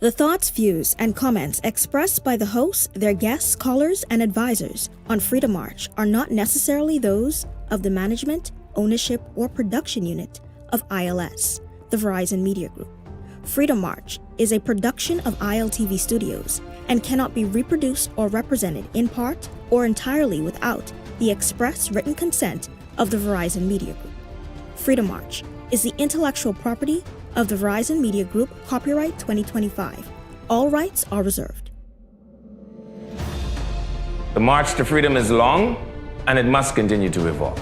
The thoughts, views, and comments expressed by the hosts, their guests, callers, and advisors on Freedom March are not necessarily those of the management, ownership, or production unit of ILS, the Verizon Media Group. Freedom March is a production of ILTV Studios and cannot be reproduced or represented in part or entirely without the express written consent of the Verizon Media Group. Freedom March is the intellectual property of the Verizon Media Group, copyright 2025. All rights are reserved. The march to freedom is long, and it must continue to evolve.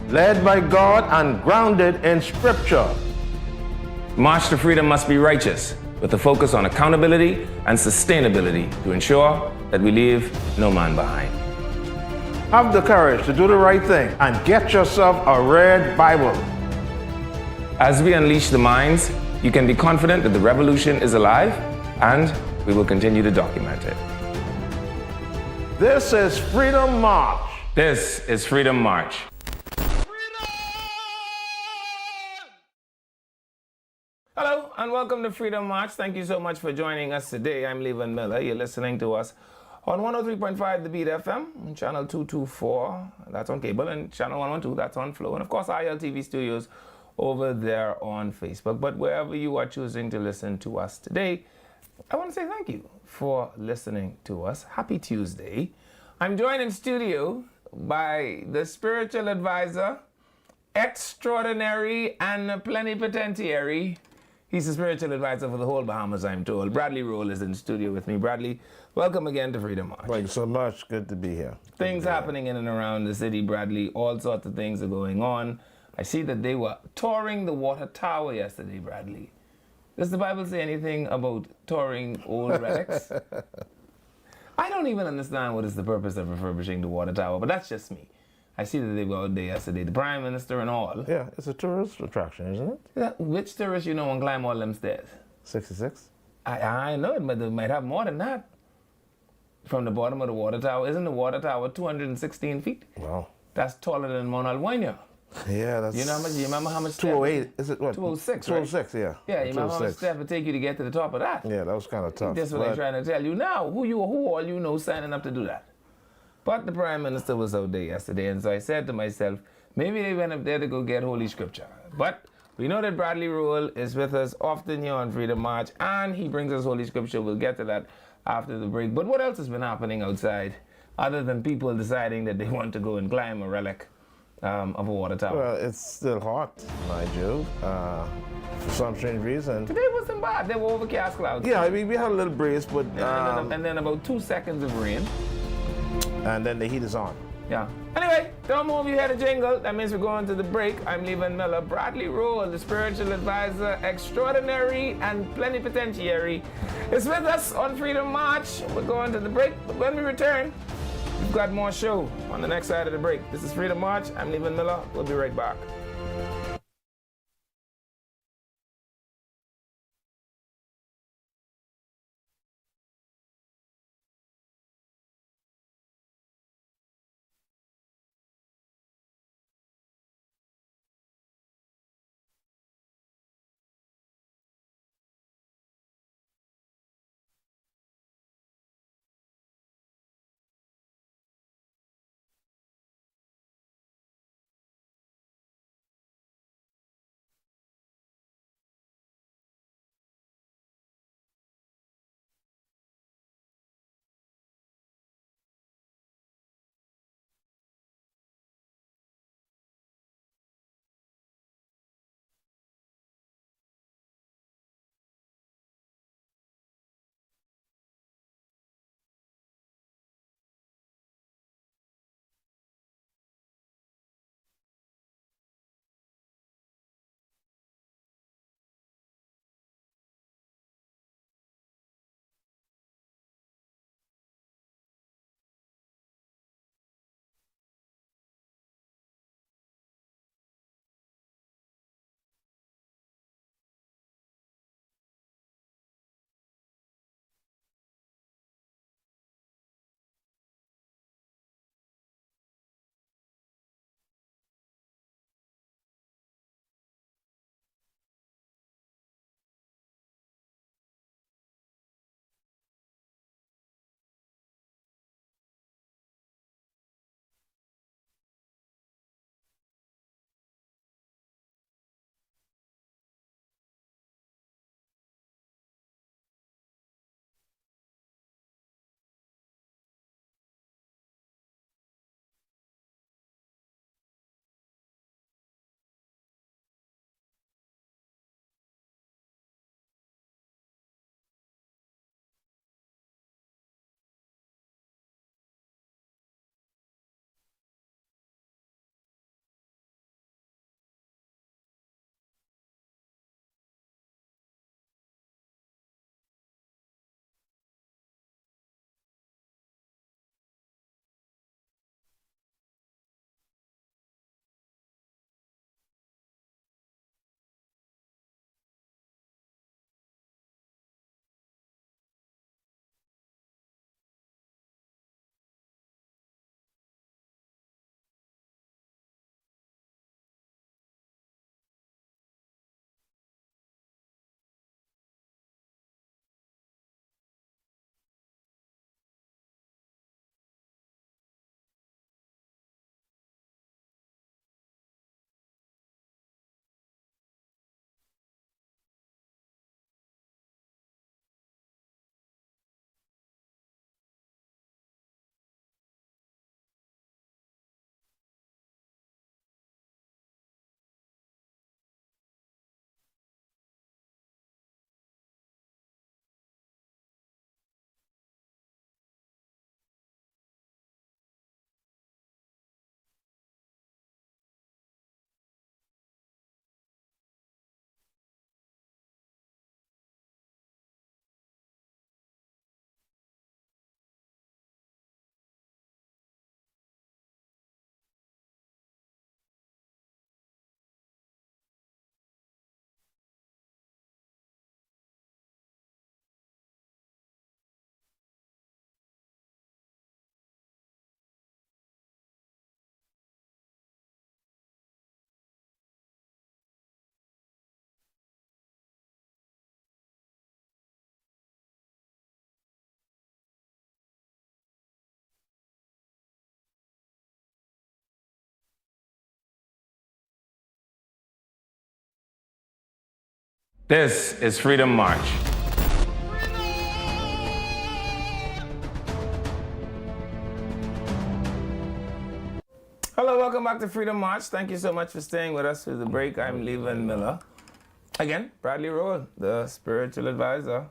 Led by God and grounded in Scripture. The march to freedom must be righteous, with a focus on accountability and sustainability to ensure that we leave no man behind. Have the courage to do the right thing and get yourself a red Bible. As we unleash the minds, you can be confident that the revolution is alive, and we will continue to document it. This is Freedom March. This is Freedom March. Hello and welcome to Freedom March. Thank you so much for joining us today. I'm Levan Miller. You're listening to us on 103.5 The Beat FM, channel 224, that's on cable, and channel 112, that's on Flow, and of course ILTV Studios over there on Facebook. But wherever you are choosing to listen to us today, I want to say thank you for listening to us. Happy Tuesday. I'm joined in studio by the spiritual advisor, extraordinary and plenipotentiary. He's the spiritual advisor for the whole Bahamas, I'm told. Bradley Roll is in studio with me. Bradley, welcome again to Freedom March. Thank you so much. Good to be here. Things happening in and around the city, Bradley. All sorts of things are going on. I see that they were touring the water tower yesterday, Bradley. Does the Bible say anything about touring old relics? I don't even understand what is the purpose of refurbishing the water tower, but that's just me. I see that they were out there yesterday, the Prime Minister and all. Yeah, it's a tourist attraction, isn't it? Yeah, which tourist you know will climb all them stairs? 66? I know it, but they might have more than that. From the bottom of the water tower, isn't the water tower 216 feet? Wow. That's taller than Mount Alwina. Yeah, that's... You know how much? You remember how much? 208, is it what? 206, 206, right? yeah. Yeah, you remember how much step it take you to get to the top of that? Yeah, that was kind of tough. That's what I'm trying to tell you now. Who all you know signing up to do that? But the Prime Minister was out there yesterday, and so I said to myself, maybe they went up there to go get Holy Scripture. But we know that Bradley Roll is with us often here on Freedom March, and he brings us Holy Scripture. We'll get to that after the break. But what else has been happening outside, other than people deciding that they want to go and climb a relic of a water tower? Well, it's still hot, mind you, for some strange reason. Today wasn't bad. There were overcast clouds. Yeah, we had a little breeze, but... and then about 2 seconds of rain. And then the heat is on. Yeah. Anyway, don't move, you hear the jingle. That means we're going to the break. I'm Levan Miller. Bradley Roll, the spiritual advisor, extraordinary and plenipotentiary, is with us on Freedom March. We're going to the break, but when we return, we've got more show on the next side of the break. This is Freedom March. I'm Levan Miller. We'll be right back. This is Freedom March. Hello, welcome back to Freedom March. Thank you so much for staying with us through the break. I'm Levan Miller. Again, Bradley Roll, the spiritual advisor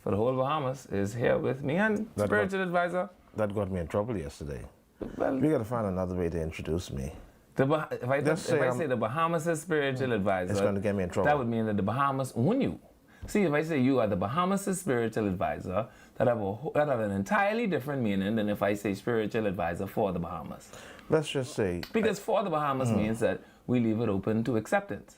for the whole Bahamas, is here with me. And spiritual advisor. That got me in trouble yesterday. Well, We got to find another way to introduce me. if I say the Bahamas' spiritual advisor, It's going to get me in trouble. that would mean that the Bahamas own you. See, if I say you are the Bahamas' spiritual advisor, that have an entirely different meaning than if I say spiritual advisor for the Bahamas. Let's just say... Because for the Bahamas means that we leave it open to acceptance.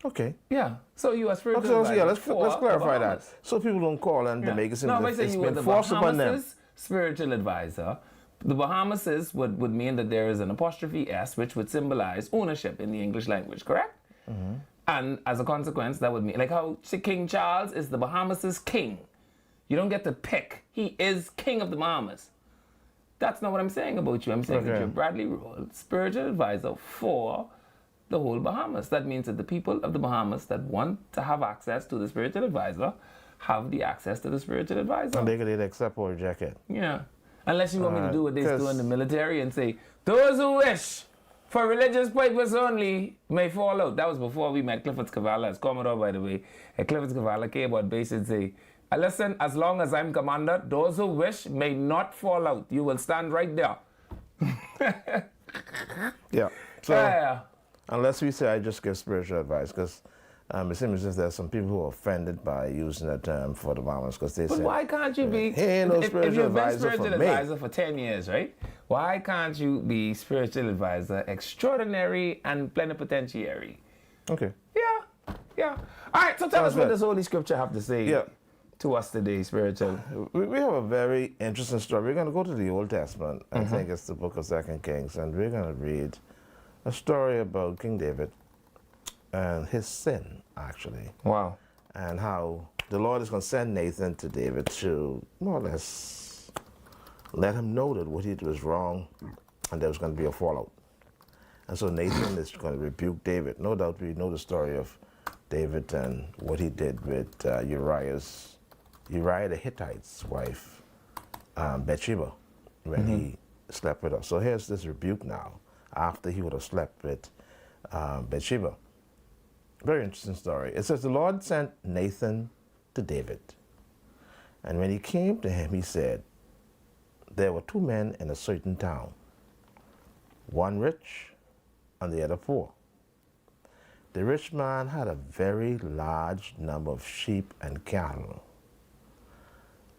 Okay. Yeah. So you are spiritual Okay, advisor. yeah, let's for clarify the that. Bahamas. So people don't call and Yeah. they make it seem No, if I as say if it's you are been the forced upon them. Bahamas' spiritual advisor, the Bahamas would mean that there is an apostrophe S, which would symbolize ownership in the English language, correct? Mm-hmm. And as a consequence, that would mean, like how King Charles is the Bahamas' king. You don't get to pick. He is king of the Bahamas. That's not what I'm saying about you. I'm saying that you're Bradley Roll, spiritual advisor for the whole Bahamas. That means that the people of the Bahamas that want to have access to the spiritual advisor have the access to the spiritual advisor. And they could either accept or reject it. Yeah. Unless you want me to do what they do in the 'cause- military and say, those who wish for religious purpose only may fall out. That was before we met Clifford Cavallo as Commodore, by the way. And Clifford Cavallo came on base and say, listen, as long as I'm commander, those who wish may not fall out. You will stand right there. Yeah. So Yeah. unless we say I just give spiritual advice, because it seems as if there's some people who are offended by using that term for the Bahamas, because they But say, why can't you be, He ain't no if spiritual you've been advisor spiritual for me. advisor for 10 years, right? Why can't you be spiritual advisor extraordinary and plenipotentiary? Okay. Yeah. All right, so tell us Sounds what good. this Holy Scripture have to say to us today, spiritual. We have a very interesting story. We're going to go to the Old Testament. I Mm-hmm. think it's the book of 2 Kings, and we're going to read a story about King David and his sin, actually, Wow. and how the Lord is going to send Nathan to David to more or less let him know that what he did was wrong and there was going to be a fallout. And so Nathan is going to rebuke David. No doubt we know the story of David and what he did with Uriah the Hittite's wife, Bathsheba, when he slept with her. So here's this rebuke now, after he would have slept with Bathsheba. Very interesting story. It says, the Lord sent Nathan to David. And when he came to him, he said, there were two men in a certain town, one rich and the other poor. The rich man had a very large number of sheep and cattle,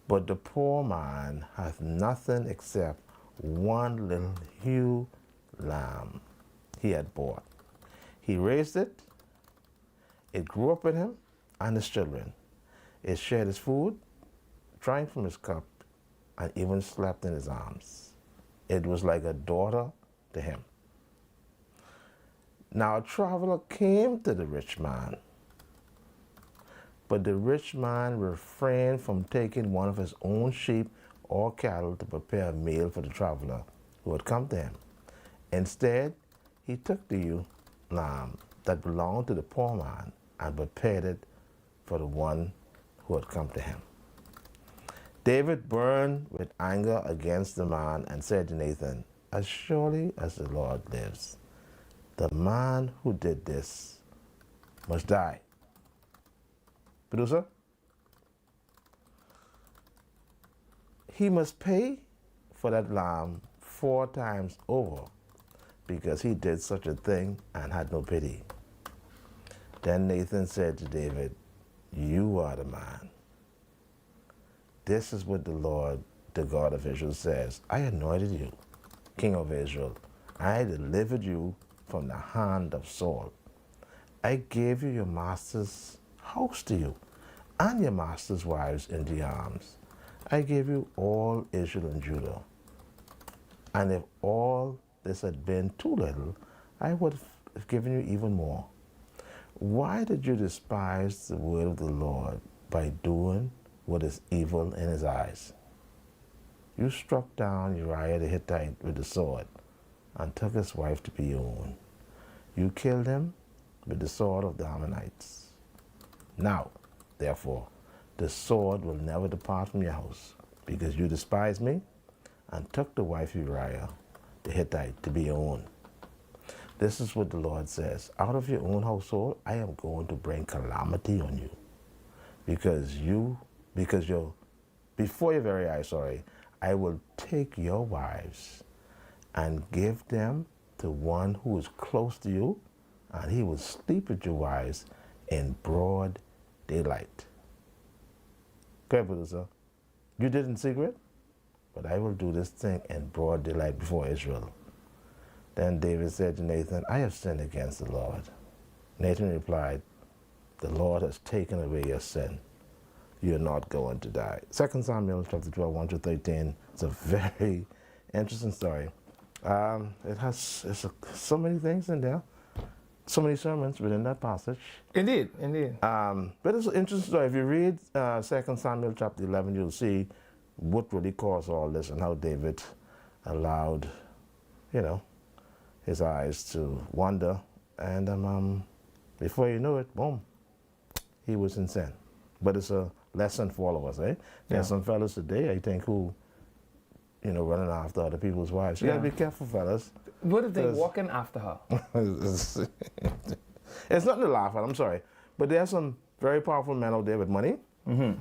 but the poor man hath nothing except one little ewe lamb he had bought. He raised it, it grew up with him and his children. It shared his food, drank from his cup, and even slept in his arms. It was like a daughter to him. Now a traveler came to the rich man, but the rich man refrained from taking one of his own sheep or cattle to prepare a meal for the traveler who had come to him. Instead, he took the ewe lamb that belonged to the poor man and prepared it for the one who had come to him. David burned with anger against the man and said to Nathan, as surely as the Lord lives, the man who did this must die. Producer? He must pay for that lamb 4 times over because he did such a thing and had no pity. Then Nathan said to David, you are the man. This is what the Lord, the God of Israel, says. I anointed you, King of Israel. I delivered you from the hand of Saul. I gave you your master's house to you, and your master's wives into your arms. I gave you all Israel and Judah. And if all this had been too little, I would have given you even more. Why did you despise the word of the Lord by doing what is evil in his eyes? You struck down Uriah the Hittite with the sword and took his wife to be your own. You killed him with the sword of the Ammonites. Now, therefore, the sword will never depart from your house, because you despised me and took the wife of Uriah the Hittite to be your own. This is what the Lord says. Out of your own household, I am going to bring calamity on you. Before your very eyes, I will take your wives and give them to one who is close to you, and he will sleep with your wives in broad daylight. Okay, producer. You did in secret, but I will do this thing in broad daylight before Israel. Then David said to Nathan, I have sinned against the Lord. Nathan replied, the Lord has taken away your sin. You're not going to die. 2 Samuel chapter 12, 1 to 13. It's a very interesting story. It has so many things in there. So many sermons within that passage. Indeed. But it's an interesting story. If you read 2 Samuel chapter 11, you'll see what really caused all this and how David allowed, his eyes to wander. And before you know it, boom, he was in sin. But it's a lesson for all of us, eh? There's some fellas today, I think, who, running after other people's wives. You gotta be careful, fellas. What if they're walking after her? It's nothing to laugh at, I'm sorry. But there's some very powerful men out there with money. Mm-hmm.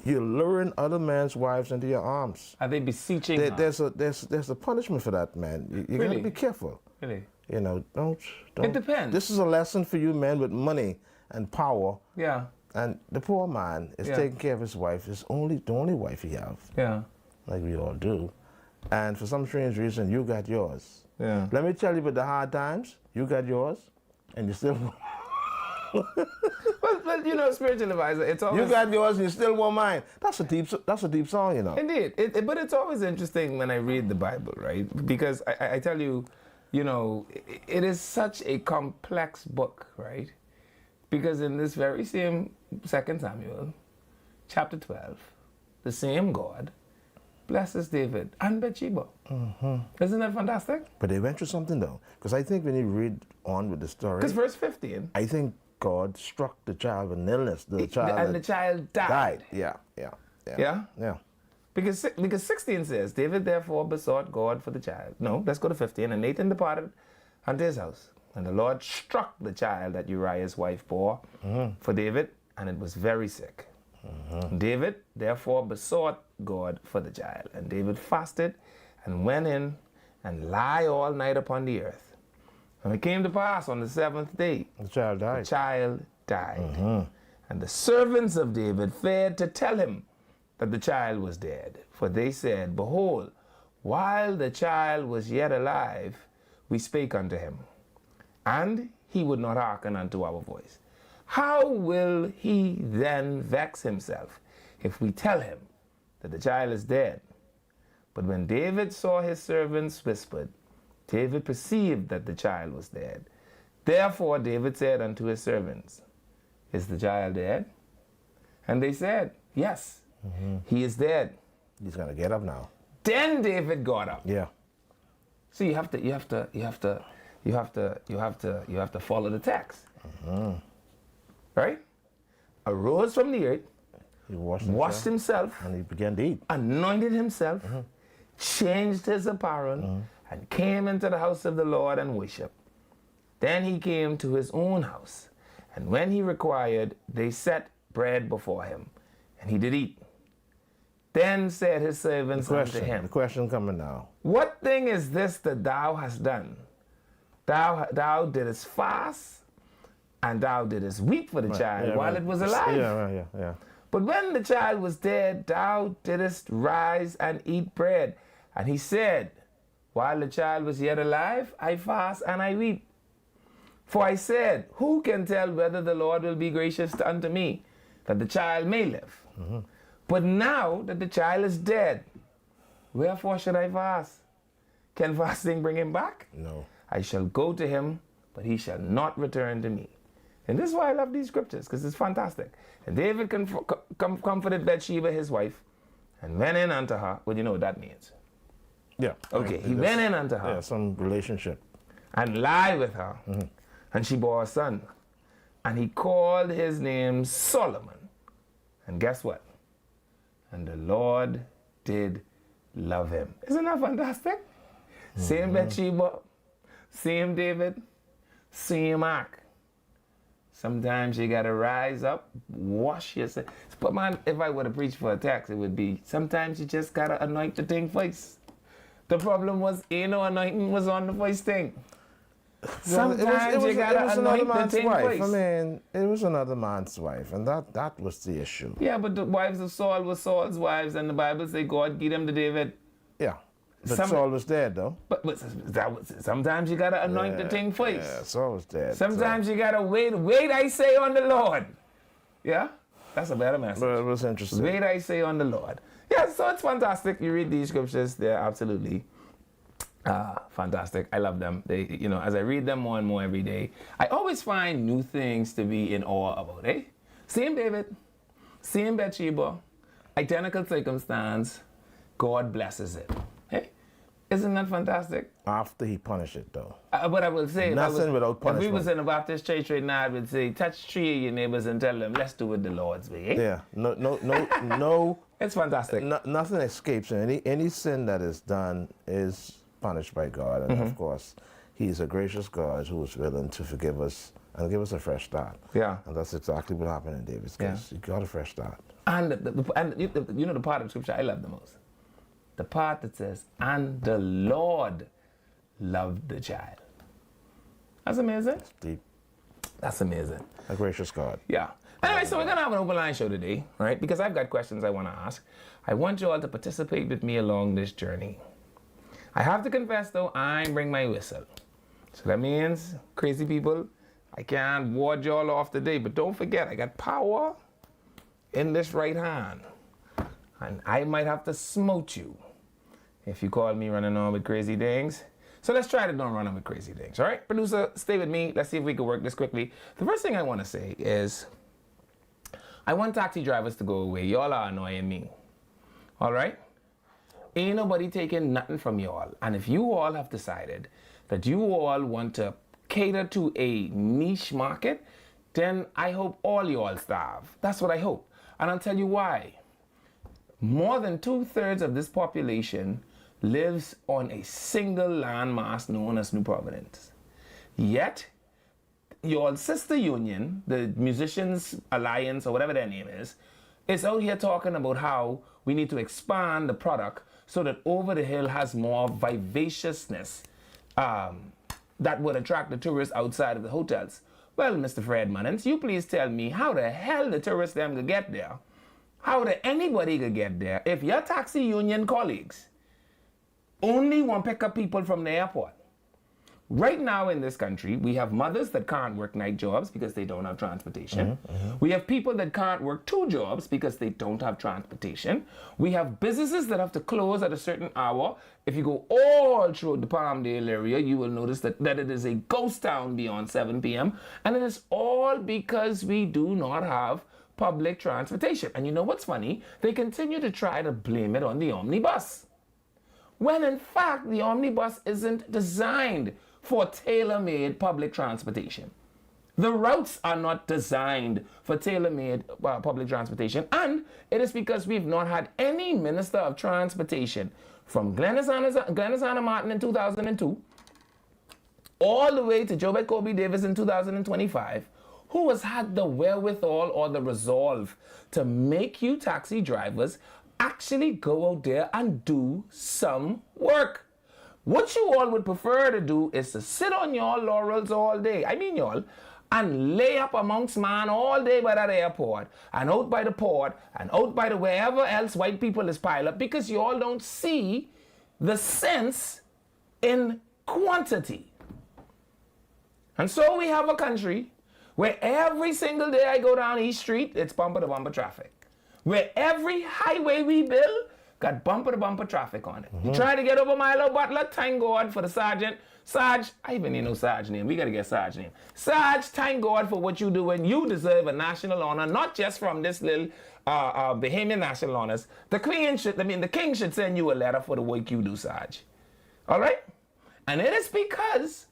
You're luring other men's wives into your arms. Are they beseeching her? There's a punishment for that, man. You Really? gotta be careful. Really? Don't. It depends. This is a lesson for you men with money and power. Yeah. And the poor man is taking care of his wife. It's the only wife he has. Yeah. Like we all do. And for some strange reason, you got yours. Yeah. Let me tell you, with the hard times, you got yours, and you still. well, spiritual advisor, it's always. You got yours, and you still want mine. That's a deep song, Indeed, but it's always interesting when I read the Bible, right? Because I tell you, it is such a complex book, right? Because in this very same 2 Samuel, chapter 12, the same God blesses David and Bathsheba. Mm-hmm. Isn't that fantastic? But they went through something, though. Because I think when you read on with the story... Because verse 15... I think God struck the child with an illness. The child died. Yeah? Yeah. Because 16 says, David therefore besought God for the child. No, let's go to 15. And Nathan departed unto his house. And the Lord struck the child that Uriah's wife bore for David, and it was very sick. David therefore besought God for the child. And David fasted and went in and lay all night upon the earth. And it came to pass on the 7th day, the child died. And the servants of David fared to tell him that the child was dead. For they said, behold, while the child was yet alive, we spake unto him, and he would not hearken unto our voice. How will he then vex himself if we tell him that the child is dead? But when David saw his servants whispered, David perceived that the child was dead. Therefore David said unto his servants, is the child dead? And they said, yes, he is dead. He's gonna get up now. Then David got up. Yeah. So you have to follow the text. Right? Arose from the earth, He washed himself, and he began to eat. Anointed himself, changed his apparel, and came into the house of the Lord and worshiped. Then he came to his own house, and when he required, they set bread before him, and he did eat. Then said his servants unto him, The question coming now. what thing is this that thou hast done? Thou didst fast, and thou didst weep for the child while it was alive. Yeah. But when the child was dead, thou didst rise and eat bread. And he said, while the child was yet alive, I fast and I weep. For I said, who can tell whether the Lord will be gracious unto me, that the child may live? But now that the child is dead, wherefore should I fast? Can fasting bring him back? No. I shall go to him, but he shall not return to me. And this is why I love these scriptures, because it's fantastic. And David comforted Bathsheba, his wife, and went in unto her. Well, you know what that means. Yeah. Okay, he went in unto her. Yeah, some relationship. And lie with her. And she bore a son. And he called his name Solomon. And guess what? And the Lord did love him. Isn't that fantastic? Same Bathsheba, same David, same Mark. Sometimes you gotta rise up, wash yourself. But man, if I were to preach for a text, it would be, sometimes you just gotta anoint the thing first. The problem was, anointing was on the first thing. Sometimes you gotta anoint the thing first. I mean, it was another man's wife, and that was the issue. Yeah, but the wives of Saul were Saul's wives, and the Bible says God gave them to David. Yeah, but Saul was dead, though. But sometimes you gotta anoint the thing first. Yeah, Saul was dead. Sometimes you gotta wait, I say, on the Lord. Yeah? That's a better message. But it was interesting. Wait, I say, on the Lord. Yeah, so it's fantastic. You read these scriptures, they're absolutely fantastic. I love them. They, as I read them more and more every day, I always find new things to be in awe about, eh? Same David, same Bathsheba, identical circumstance, God blesses it. Hey, isn't that fantastic? After he punished it, though. But I will say, nothing without punishment. If we was in a Baptist church right now, I would say, touch 3 of your neighbors and tell them, let's do it the Lord's way. Eh? Yeah, no. It's fantastic. Nothing escapes him. Any sin that is done is punished by God, and of course, He's a gracious God who is willing to forgive us and give us a fresh start. Yeah, and that's exactly what happened in David's case. He got a fresh start. And the part of Scripture I love the most, the part that says, "And the Lord loved the child." That's amazing. That's deep. That's amazing. A gracious God. Yeah. Anyway, so we're gonna have an open line show today, right? Because I've got questions I want to ask. I want you all to participate with me along this journey. I have to confess, though, I bring my whistle. So that means, crazy people, I can't ward y'all off today. But don't forget, I got power in this right hand. And I might have to smote you if you call me running on with crazy things. So let's try to don't run on with crazy things, all right? Producer, stay with me. Let's see if we can work this quickly. The first thing I want to say is, I want taxi drivers to go away. Y'all are annoying me, all right? Ain't nobody taking nothing from y'all. And if you all have decided that you all want to cater to a niche market, then I hope all y'all starve. That's what I hope. And I'll tell you why. More than 2/3 of this population lives on a single landmass known as New Providence. Yet, your sister union, the Musicians Alliance or whatever their name is out here talking about how we need to expand the product so that Over the Hill has more vivaciousness that would attract the tourists outside of the hotels. Well, Mr. Fred Munnins, you please tell me how the hell the tourists them could get there? How anybody could get there if your taxi union colleagues only want to pick up people from the airport? Right now in this country, we have mothers that can't work night jobs because they don't have transportation. We have people that can't work 2 jobs because they don't have transportation. We have businesses that have to close at a certain hour. If you go all through the Palmdale area, you will notice that it is a ghost town beyond 7 p.m. And it is all because we do not have public transportation. And you know what's funny? They continue to try to blame it on the omnibus, when in fact the omnibus isn't designed for tailor-made public transportation. The routes are not designed for tailor-made public transportation, and it is because we've not had any minister of transportation from Glennis Anna Martin in 2002 all the way to Jobert Kobe Davis in 2025, who has had the wherewithal or the resolve to make you taxi drivers actually go out there and do some work. What you all would prefer to do is to sit on your laurels all day, and lay up amongst man all day by that airport, and out by the port, and out by the wherever else white people is piled up, because you all don't see the sense in quantity. And so we have a country where every single day I go down East Street, it's bumper-to-bumper traffic. Where every highway we build got bumper-to-bumper traffic on it. You try to get over Milo Butler, thank God for the sergeant. Sarge, I even know Sarge's name. We got to get Sarge's name. Sarge, thank God for what you do, and you deserve a national honor, not just from this little Bahamian national honors. The king should send you a letter for the work you do, Sarge. All right? And it is because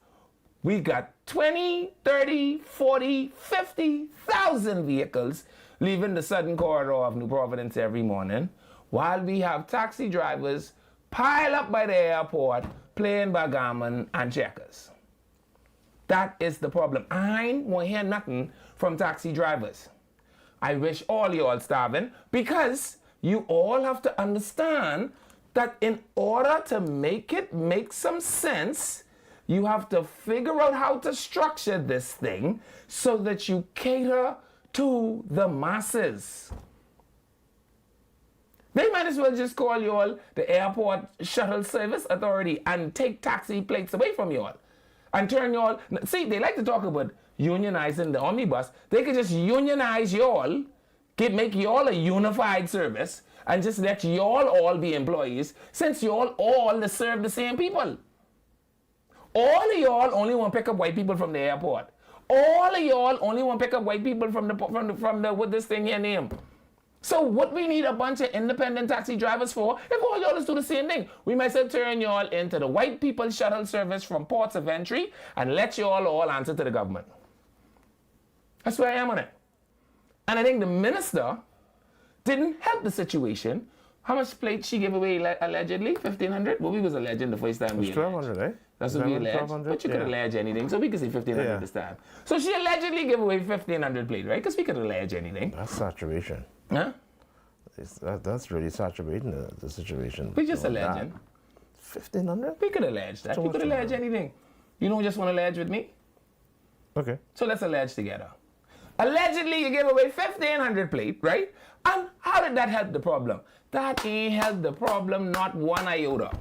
We got 20, 30, 40, 50,000 vehicles leaving the southern corridor of New Providence every morning, while we have taxi drivers pile up by the airport playing backgammon and checkers. That is the problem. I won't hear nothing from taxi drivers. I wish all you all starving, because you all have to understand that in order to make it make some sense, you have to figure out how to structure this thing so that you cater to the masses. They might as well just call you all the Airport Shuttle Service Authority and take taxi plates away from you all. And turn you all... See, they like to talk about unionizing the omnibus. They could just unionize you all, make you all a unified service, and just let you all be employees, since you all serve the same people. All of y'all only want to pick up white people from the airport. All of y'all only want to pick up white people from the what this thing here name. So what we need a bunch of independent taxi drivers for, if all y'all is do the same thing, we might say turn y'all into the white people shuttle service from ports of entry and let you all answer to the government. That's where I am on it. And I think the minister didn't help the situation. How much plates she gave away allegedly? 1,500? Well, we was alleging the first time we alleged. 1,200, eh? That's what we alleged. But you could allege anything, so we could say 1,500 this time. So she allegedly gave away 1,500 plates, right? Because we could allege anything. That's saturation. Huh? That's really saturating the situation. We just alleging. 1,500? We could allege that. We could allege anything. You don't just want to allege with me? Okay. So let's allege together. Allegedly, you gave away 1,500 plate, right? And how did that help the problem? That ain't help the problem, not one iota.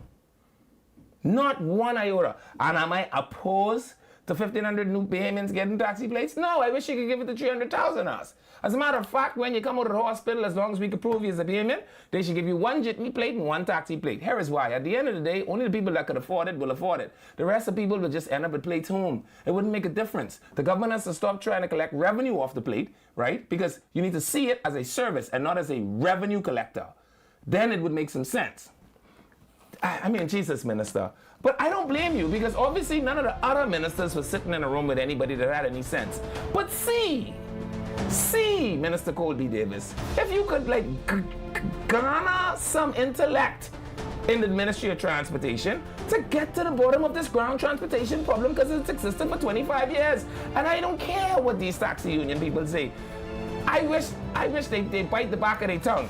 Not one iota. And am I opposed to 1,500 new payments getting taxi plates? No, I wish you could give it to 300,000 us. As a matter of fact, when you come out of the hospital, as long as we can prove you as a payment, they should give you one jitney plate and one taxi plate. Here is why. At the end of the day, only the people that could afford it will afford it. The rest of people will just end up with plates home. It wouldn't make a difference. The government has to stop trying to collect revenue off the plate, right? Because you need to see it as a service and not as a revenue collector. Then it would make some sense. I mean, Jesus, minister. But I don't blame you, because obviously none of the other ministers were sitting in a room with anybody that had any sense. But see, Minister Colby Davis, if you could garner some intellect in the Ministry of Transportation to get to the bottom of this ground transportation problem, because it's existed for 25 years. And I don't care what these taxi union people say. I wish they bite the back of their tongue,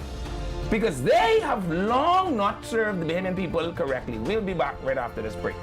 because they have long not served the Bahamian people correctly. We'll be back right after this break.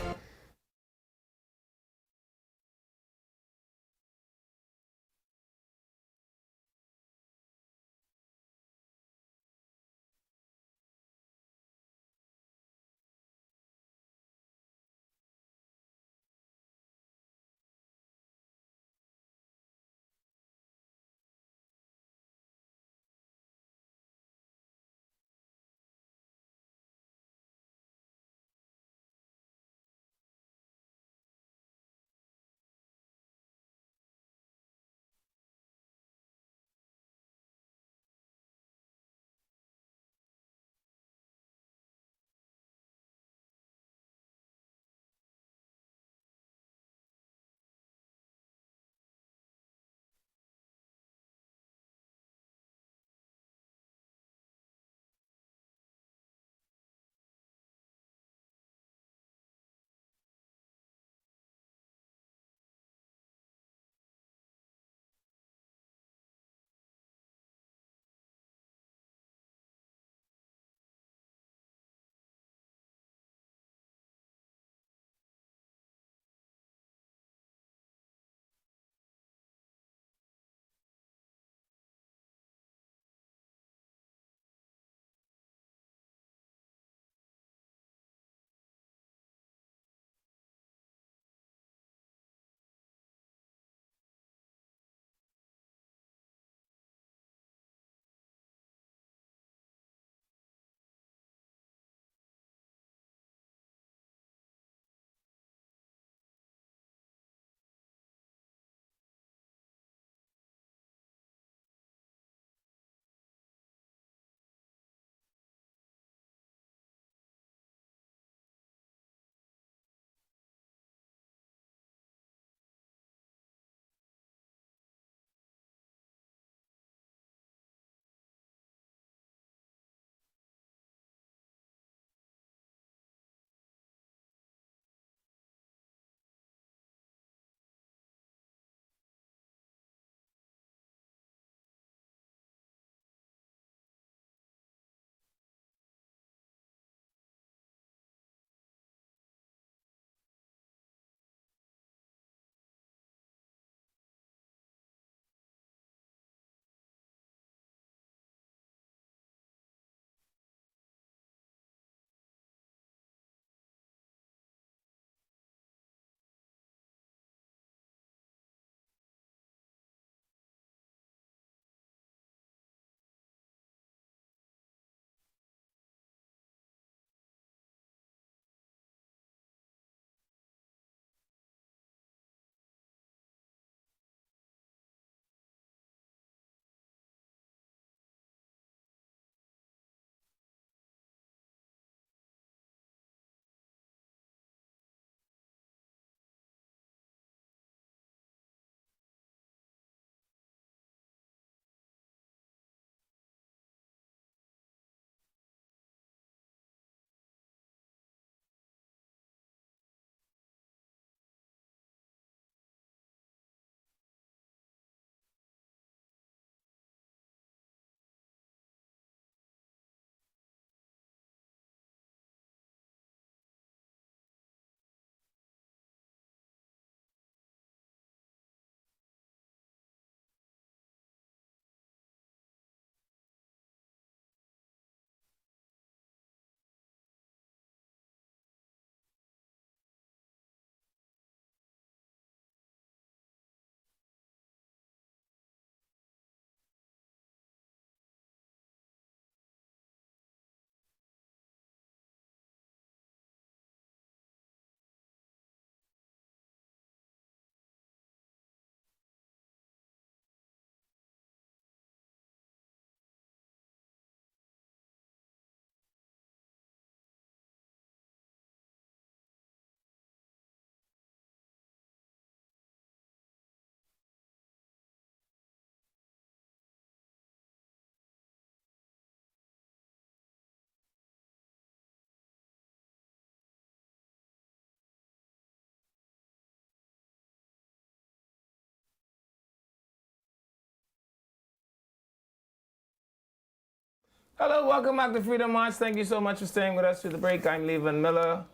Hello, welcome back to Freedom March. Thank you so much for staying with us through the break. I'm Levan Miller.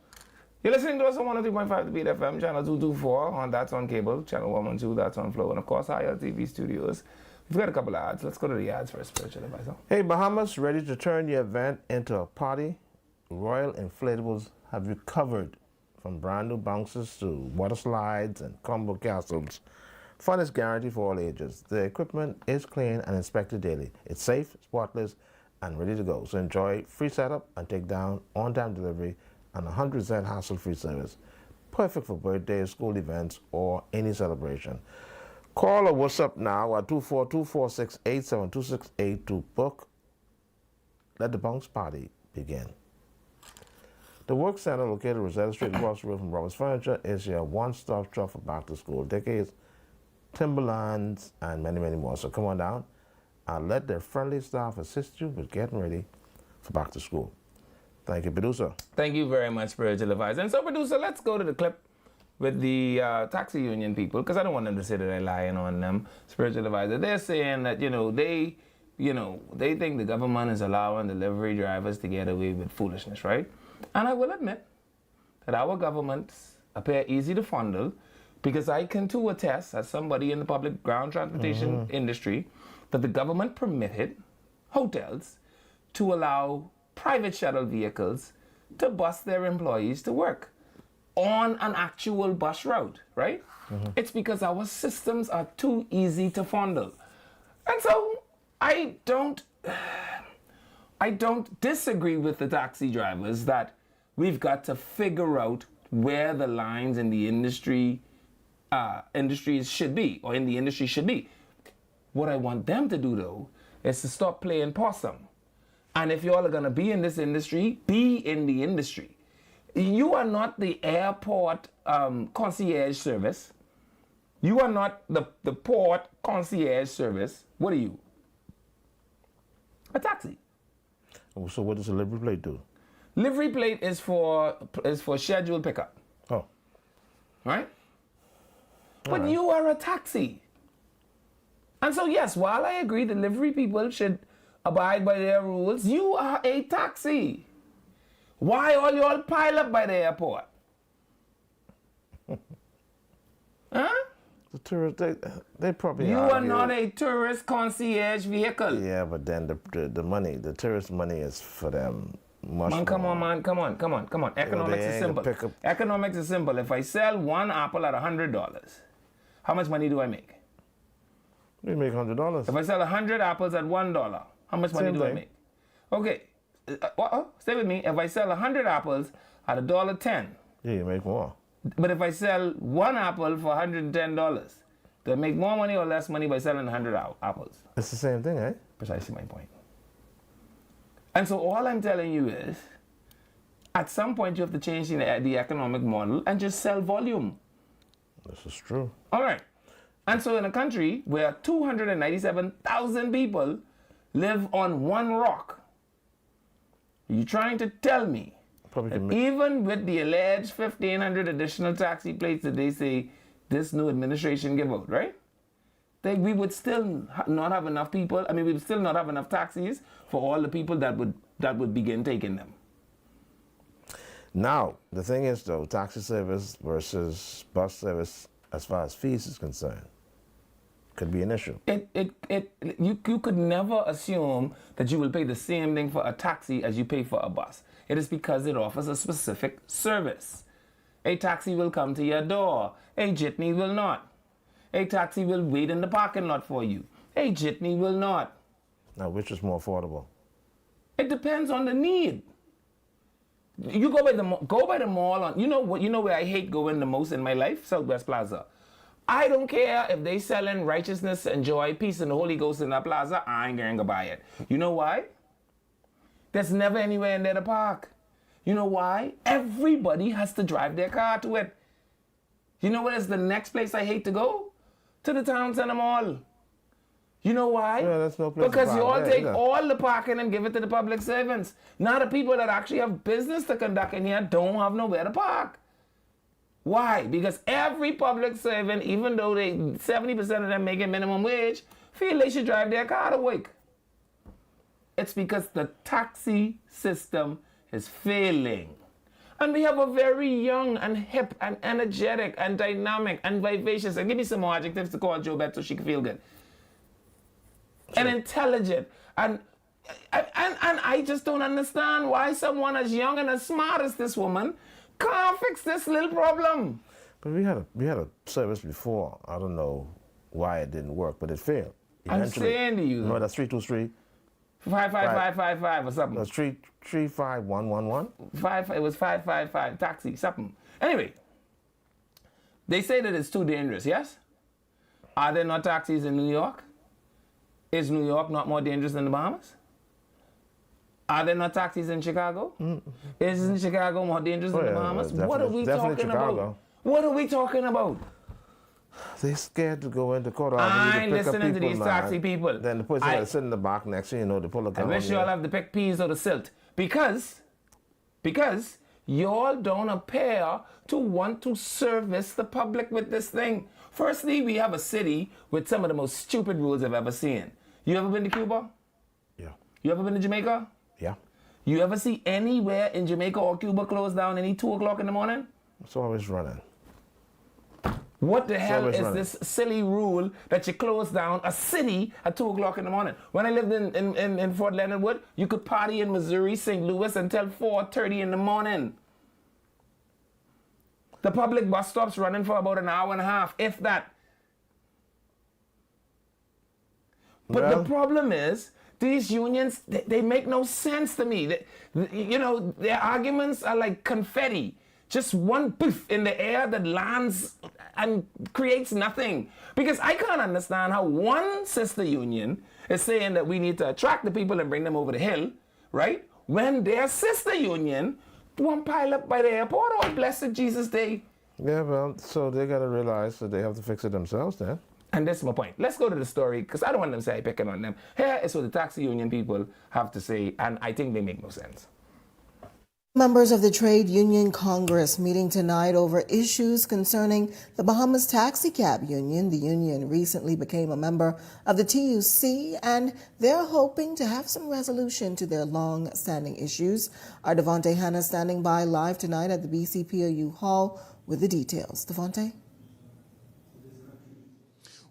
You're listening to us on 103.5 The Beat FM, channel 224 on That's on Cable, channel 112 That's on Flow, and of course, Higher TV Studios. We've got a couple of ads. Let's go to the ads first, Spiritual Advisor. Hey, Bahamas, ready to turn your event into a party? Royal Inflatables have you covered, from brand new bouncers to water slides and combo castles. Fun is guaranteed for all ages. The equipment is clean and inspected daily. It's safe, spotless, and ready to go. So enjoy free setup and take down on-time delivery and 100% hassle-free service. Perfect for birthdays, school events, or any celebration. Call or WhatsApp now at 24246872268 to book. Let the bounce party begin. The Work Center, located Rosetta Street across the road from Roberts Furniture, is your one-stop shop for back to school, decades, Timberlands, and many, many more. So come on down and let their friendly staff assist you with getting ready for back to school. Thank you, producer. Thank you very much, Spiritual Advisor. And so, producer, let's go to the clip with the taxi union people, because I don't want them to say that they're lying on them. Spiritual Advisor, they're saying that, they think the government is allowing delivery drivers to get away with foolishness, right? And I will admit that our governments appear easy to fondle, because I can too attest, as somebody in the public ground transportation industry, that the government permitted hotels to allow private shuttle vehicles to bus their employees to work on an actual bus route, right? It's because our systems are too easy to fondle. And so I don't disagree with the taxi drivers that we've got to figure out where the lines in the industries should be, or in the industry should be. What I want them to do, though, is to stop playing possum. And if y'all are going to be in this industry, be in the industry. You are not the airport concierge service. You are not the port concierge service. What are you? A taxi. So what does a livery plate do? Livery plate is for scheduled pickup. Oh. Right? But you are a taxi. And so, yes, while I agree the livery people should abide by their rules, you are a taxi. Why all y'all pile up by the airport? Huh? The tourists, they probably You are not a tourist concierge vehicle. Yeah, but then the money, the tourist money is for them. Man, come on. Economics is simple. Economics is simple. If I sell one apple at $100, how much money do I make? You make $100. If I sell 100 apples at $1, how much money do I make? Okay, stay with me. If I sell 100 apples at $1.10, yeah, you make more. But if I sell one apple for $110, do I make more money or less money by selling 100 apples? It's the same thing, eh? Precisely my point. And so all I'm telling you is, at some point you have to change the economic model and just sell volume. This is true. All right. And so in a country where 297,000 people live on one rock, you're trying to tell me that even with the alleged 1,500 additional taxi plates that they say this new administration give out, right? We would still not have enough people. I mean, we would still not have enough taxis for all the people that would begin taking them. Now, the thing is, though, taxi service versus bus service, as far as fees is concerned, could be an issue. You could never assume that you will pay the same thing for a taxi as you pay for a bus. It is because it offers a specific service. A taxi will come to your door. A jitney will not. A taxi will wait in the parking lot for you. A jitney will not. Now, which is more affordable? It depends on the need. You go by the mall on. You know where I hate going the most in my life? Southwest Plaza. I don't care if they selling righteousness and joy, peace, and the Holy Ghost in that plaza. I ain't going to buy it. You know why? There's never anywhere in there to park. You know why? Everybody has to drive their car to it. You know what is the next place I hate to go? To the town center mall. You know why? Yeah, that's no place because to you all park. take all the parking and give it to the public servants. Now the people that actually have business to conduct in here don't have nowhere to park. Why? Because every public servant, even though 70% of them making minimum wage, feel they should drive their car to work. It's because the taxi system is failing. And we have a very young and hip and energetic and dynamic and vivacious, and give me some more adjectives to call Joe Beth so she can feel good. Sure. And intelligent. And I just don't understand why someone as young and as smart as this woman can't fix this little problem. But we had a service before. I don't know why it didn't work, but it failed. Eventually, I'm saying to you. No, that's 323. 55555 or something. That's 35111. It was 555 taxi something. Anyway, they say that it's too dangerous. Yes. Are there not taxis in New York? Is New York not more dangerous than the Bahamas? Are there not taxis in Chicago? Isn't Chicago more dangerous than the Bahamas? What are we talking about? What are we talking about? They're scared to go into court. I ain't listening to these taxi people. Then the person that sit in the back next to you, they pull a gun. I wish y'all have to pick peas or the silt. Because y'all don't appear to want to service the public with this thing. Firstly, we have a city with some of the most stupid rules I've ever seen. You ever been to Cuba? Yeah. You ever been to Jamaica? Yeah. You ever see anywhere in Jamaica or Cuba closed down any 2 o'clock in the morning? It's always running. What the hell is this silly rule that you close down a city at 2 o'clock in the morning? When I lived in Fort Leonard Wood, you could party in Missouri, St. Louis until 4:30 in the morning. The public bus stops running for about an hour and a half, if that. But the problem is, these unions, they make no sense to me. Their arguments are like confetti. Just one poof in the air that lands and creates nothing. Because I can't understand how one sister union is saying that we need to attract the people and bring them over the hill, right? When their sister union won't pile up by the airport on Blessed Jesus Day. Yeah, well, so they got to realize that they have to fix it themselves then. And that's my point. Let's go to the story, because I don't want them to say I'm picking on them. Here is what the taxi union people have to say, and I think they make no sense. Members of the Trade Union Congress meeting tonight over issues concerning the Bahamas Taxi Cab Union. The union recently became a member of the TUC, and they're hoping to have some resolution to their long-standing issues. Our Devontae Hanna standing by live tonight at the BCPOU Hall with the details. Devontae?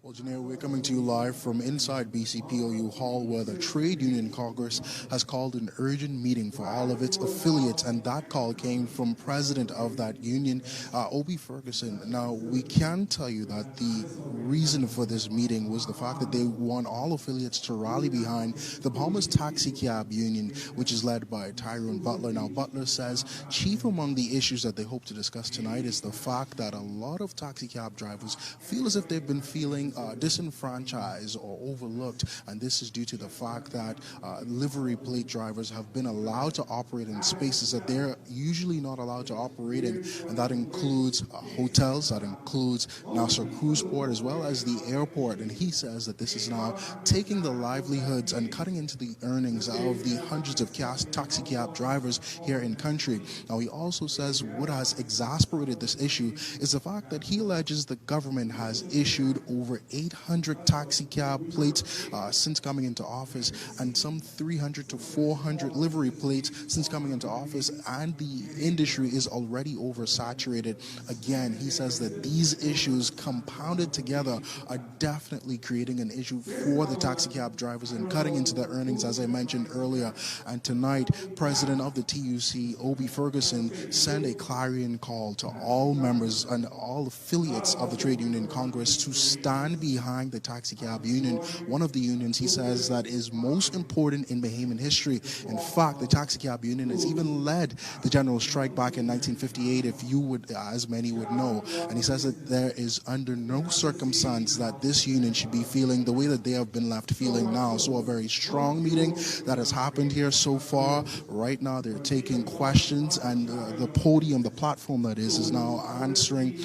Well, Janelle, we're coming to you live from inside BCPOU Hall, where the Trade Union Congress has called an urgent meeting for all of its affiliates, and that call came from President of that union, Obi Ferguson. Now, we can tell you that the reason for this meeting was the fact that they want all affiliates to rally behind the Bahamas Taxi Cab Union, which is led by Tyrone Butler. Now, Butler says chief among the issues that they hope to discuss tonight is the fact that a lot of taxi cab drivers feel as if they've been feeling disenfranchised or overlooked, and this is due to the fact that livery plate drivers have been allowed to operate in spaces that they're usually not allowed to operate in, and that includes hotels, that includes Nassau Cruise Port, as well as the airport. And he says that this is now taking the livelihoods and cutting into the earnings of the hundreds of taxi cab drivers here in country. Now, he also says what has exasperated this issue is the fact that he alleges the government has issued over 800 taxi cab plates since coming into office, and some 300 to 400 livery plates since coming into office, and the industry is already oversaturated. Again, he says that these issues compounded together are definitely creating an issue for the taxi cab drivers and cutting into their earnings, as I mentioned earlier. And tonight, President of the TUC, Obi Ferguson, sent a clarion call to all members and all affiliates of the Trade Union Congress to stand behind the taxi cab union, one of the unions, he says, that is most important in Bahamian history. In fact, the taxi cab union has even led the general strike back in 1958, if you would, as many would know. And he says that there is under no circumstance that this union should be feeling the way that they have been left feeling now. So a very strong meeting that has happened here so far. Right now, they're taking questions, and the podium, the platform that is now answering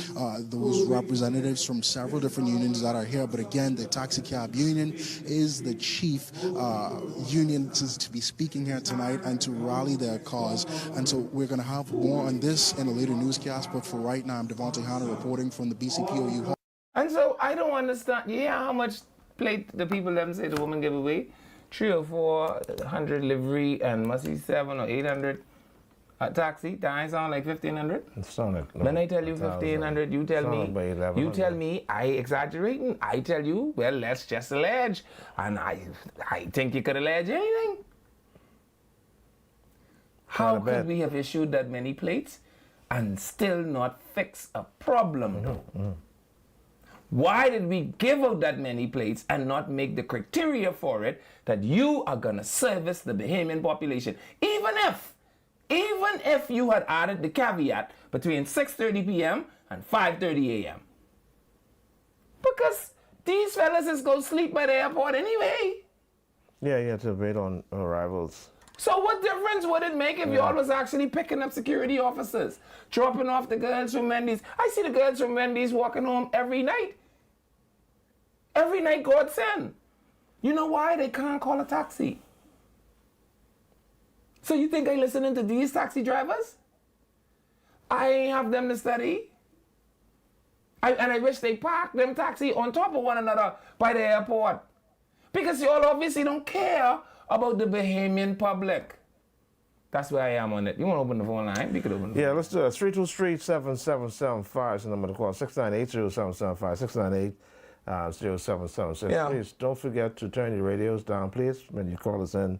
those representatives from several different unions that are here. But again, the taxi cab union is the chief union to be speaking here tonight and to rally their cause. And so we're going to have more on this in a later newscast. But for right now, I'm Devontae Hanna reporting from the BCPOU Hall. And so I don't understand. Yeah, how much plate the people them say the woman gave away? 300 or 400 livery and must be 700 or 800 taxi. That ain't sound like 1,500. It sound like, no, When I tell you 1,500, you tell sound me, like you tell 1,100. me I exaggerating. I tell you, well, let's just allege. And I think you could allege anything. How Not a bad. could we have issued that many plates and still not fix a problem, though? Why did we give out that many plates and not make the criteria for it that you are going to service the Bahamian population? Even if you had added the caveat between 6:30 p.m. and 5:30 a.m. Because these fellas is going to sleep by the airport anyway. Yeah, you have to wait on arrivals. So what difference would it make if y'all was actually picking up security officers, dropping off the girls from Wendy's? I see the girls from Wendy's walking home every night. Every night, God send. You know why? They can't call a taxi. So you think I listening to these taxi drivers? I ain't have them to study. And I wish they parked them taxi on top of one another by the airport. Because y'all obviously don't care about the Bahamian public. That's where I am on it. You want to open the phone line? We could open the phone. Yeah, let's do it. 323-7775 is the number to call. 698-0775, 698-0776. Yeah. Please don't forget to turn your radios down, please, when you call us in,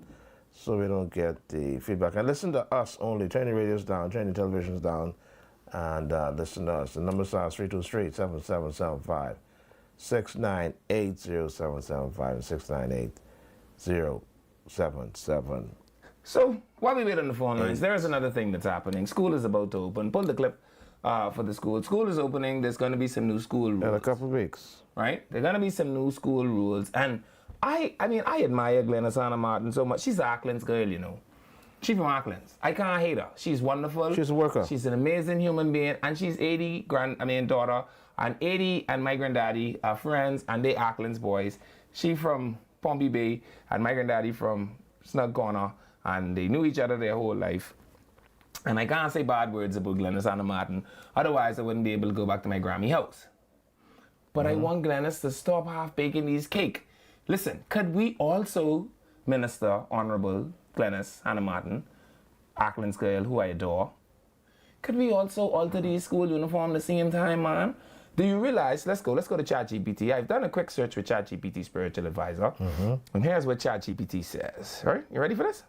so we don't get the feedback. And listen to us only. Turn your radios down, turn your televisions down, and listen to us. The numbers are 323-7775, 698-0775, and 698-0777. So while we wait on the phone lines, there is another thing that's happening. School is about to open. Pull the clip for the school. School is opening. There's going to be some new school rules. In a couple of weeks. Right? There are going to be some new school rules. And I admire Glenna Sana Martin so much. She's an Auckland's girl, you know. She's from Auckland's. I can't hate her. She's wonderful. She's a worker. She's an amazing human being. And she's 80 daughter. And 80 and my granddaddy are friends. And they Auckland's boys. She from Pompey Bay. And my granddaddy from Snug Corner. And they knew each other their whole life. And I can't say bad words about Glennis Anna Martin. Otherwise, I wouldn't be able to go back to my Grammy house. But I want Glennis to stop half baking these cake. Listen, could we also, Minister Honorable Glennis Anna Martin, Auckland's girl who I adore, could we also alter these school uniform the same time, man? Do you realize, let's go to ChatGPT. I've done a quick search with ChatGPT Spiritual Advisor. And here's what ChatGPT says. All right, you ready for this?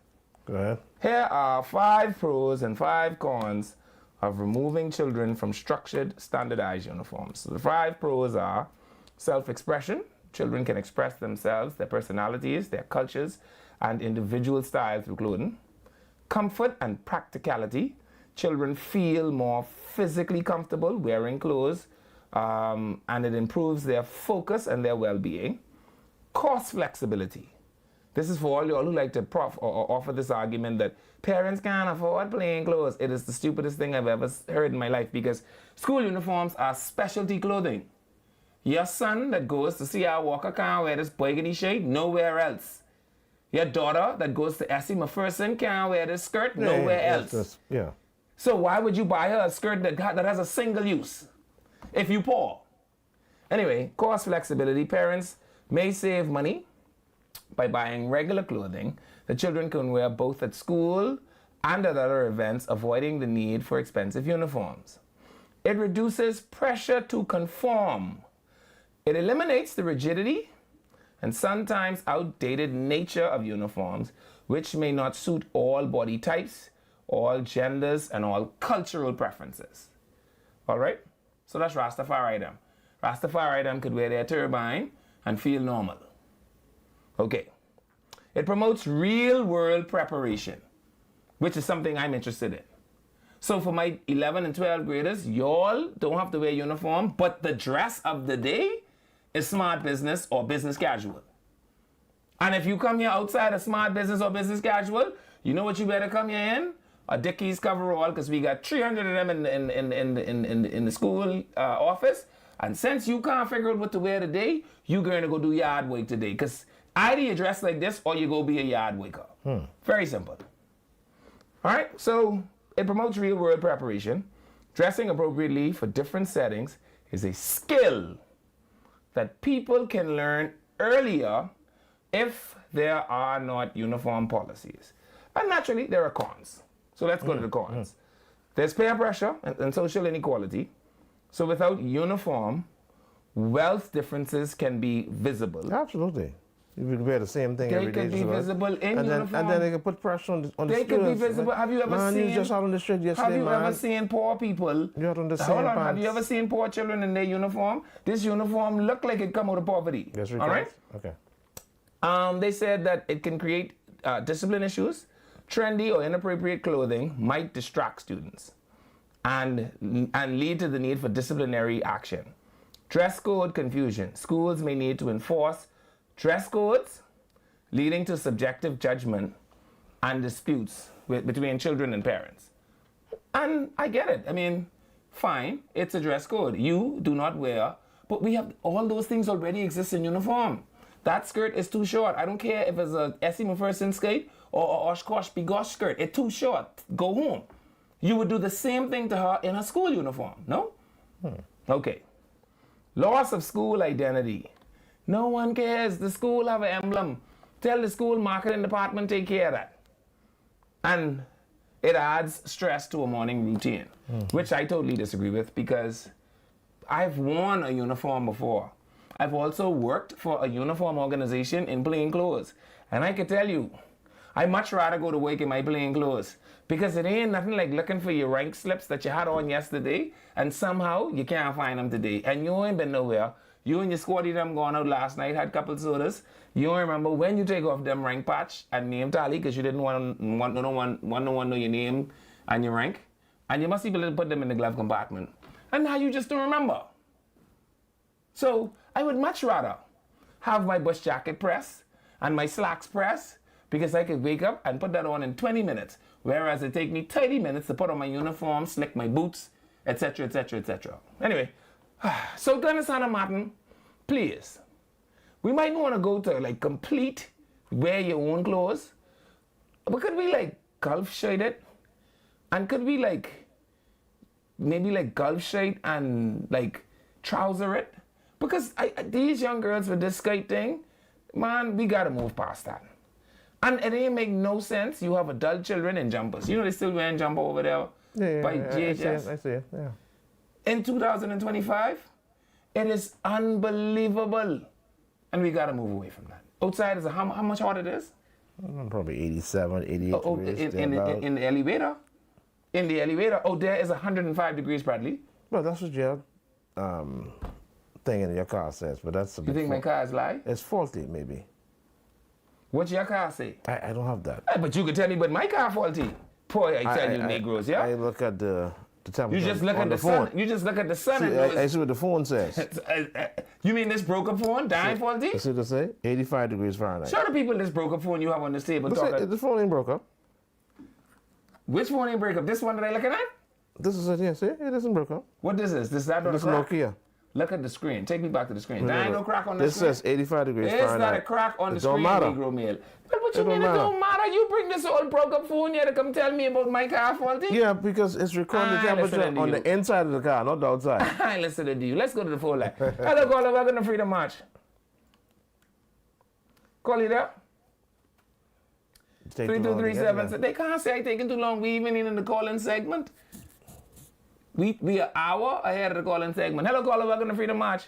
Go ahead. Here are 5 pros and 5 cons of removing children from structured, standardized uniforms. So the 5 pros are self-expression. Children can express themselves, their personalities, their cultures, and individual style through clothing. Comfort and practicality. Children feel more physically comfortable wearing clothes, and it improves their focus and their well-being. Cost flexibility. This is for all y'all who like to offer this argument that parents can't afford plain clothes. It is the stupidest thing I've ever heard in my life because school uniforms are specialty clothing. Your son that goes to C.R. Walker can't wear this burgundy shade nowhere else. Your daughter that goes to Essie McPherson can't wear this skirt nowhere else. Yeah. So why would you buy her a skirt that has a single use if you poor? Anyway, cost flexibility. Parents may save money by buying regular clothing that children can wear both at school and at other events, avoiding the need for expensive uniforms. It reduces pressure to conform. It eliminates the rigidity and sometimes outdated nature of uniforms, which may not suit all body types, all genders, and all cultural preferences. All right? So that's Rastafari-dom. Rastafari-dom could wear their turban and feel normal. Okay. It promotes real-world preparation, which is something I'm interested in. So for my 11 and 12 graders, y'all don't have to wear uniform, but the dress of the day is smart business or business casual. And if you come here outside of smart business or business casual, you know what you better come here in? A Dickies coverall, because we got 300 of them in the school office. And since you can't figure out what to wear today, you're going to go do yard work today. Because either you dress like this or you go be a yard worker. Very simple. All right, so it promotes real-world preparation. Dressing appropriately for different settings is a skill that people can learn earlier if there are not uniform policies. And naturally, there are cons. So let's go to the cons. There's peer pressure and social inequality. So without uniform, wealth differences can be visible. Absolutely. You can wear the same thing They every day. could be visible in uniform. And then they can put pressure on the students. They could be visible. Have you ever man, seen... you just out on the street yesterday, Have you man. ever seen poor people... You're out on the same Hold on. pants. Have you ever seen poor children in their uniform? This uniform look like it come out of poverty. Yes, all right? Okay. They said that it can create discipline issues. Trendy or inappropriate clothing might distract students and lead to the need for disciplinary action. Dress code confusion. Schools may need to enforce dress codes, leading to subjective judgment and disputes between children and parents. And I get it. I mean, fine, it's a dress code. You do not wear, but we have all those things already exist in uniform. That skirt is too short. I don't care if it's a Essie McPherson skirt or a Oshkosh Bigosh skirt. It's too short. Go home. You would do the same thing to her in a school uniform, no? Okay. Loss of school identity. No one cares. The school have an emblem. Tell the school marketing department take care of that. And it adds stress to a morning routine, which I totally disagree with because I've worn a uniform before. I've also worked for a uniform organization in plain clothes. And I can tell you, I much rather go to work in my plain clothes because it ain't nothing like looking for your rank slips that you had on yesterday and somehow you can't find them today. And you ain't been nowhere. You and your squaddy them gone out last night, had a couple sodas. You don't remember when you take off them rank patch and name tally because you didn't want no one know your name and your rank. And you must be able to put them in the glove compartment. And now you just don't remember. So I would much rather have my bush jacket press and my slacks press because I could wake up and put that on in 20 minutes, whereas it take me 30 minutes to put on my uniform, slick my boots, etc., etc., etc. Anyway, so Dennis Hannah Martin, please, we might want to go to like complete wear your own clothes, but could we like golf shirt it? And could we like maybe like golf shirt and like trouser it? Because these young girls with this skate thing, man, we gotta move past that. And it ain't make no sense. You have adult children in jumpers. You know they still wearing jumper over there by GHS. I see it, yeah. In 2025, it is unbelievable. And we gotta move away from that. Outside is how much hot it is? Probably 87, 88 degrees. In the elevator? In the elevator, there is 105 degrees, Bradley. Well, that's what your thing in your car says, but that's a bit... You think my car is lie? It's faulty, maybe. What's your car say? I don't have that. But you can tell me, but my car faulty. Boy, I tell you, Negroes, yeah? I look at the temperature You just look on at the phone. sun. You just look at the sun. See, I see what the phone says. You mean this broke up phone? Dying faulty? You see what it say? 85 degrees Fahrenheit. Show the people this broke up phone you have on this table. The phone ain't broke up. Which phone ain't break up? This one that I looking at? This is it, yeah, see? It isn't broke up. What is this? This is that on the This is crack? Nokia. Look at the screen. Take me back to the screen. There ain't no crack on the this screen. This says 85 degrees There's Fahrenheit. not a crack on the It don't screen, matter. Negro male. But what you It mean don't it don't matter? You bring this old broke up phone here to come tell me about my car faulty? Yeah, because it's recording the I temperature listening to on you. the inside of the car, not the outside. I ain't listening to you. Let's go to the phone line. Hello, caller. Welcome to Freedom March. Call you there. 3237. They can't say I taking too long. We even in the call-in segment. We are an hour ahead of the call-in segment. Hello, caller. Welcome to Freedom March.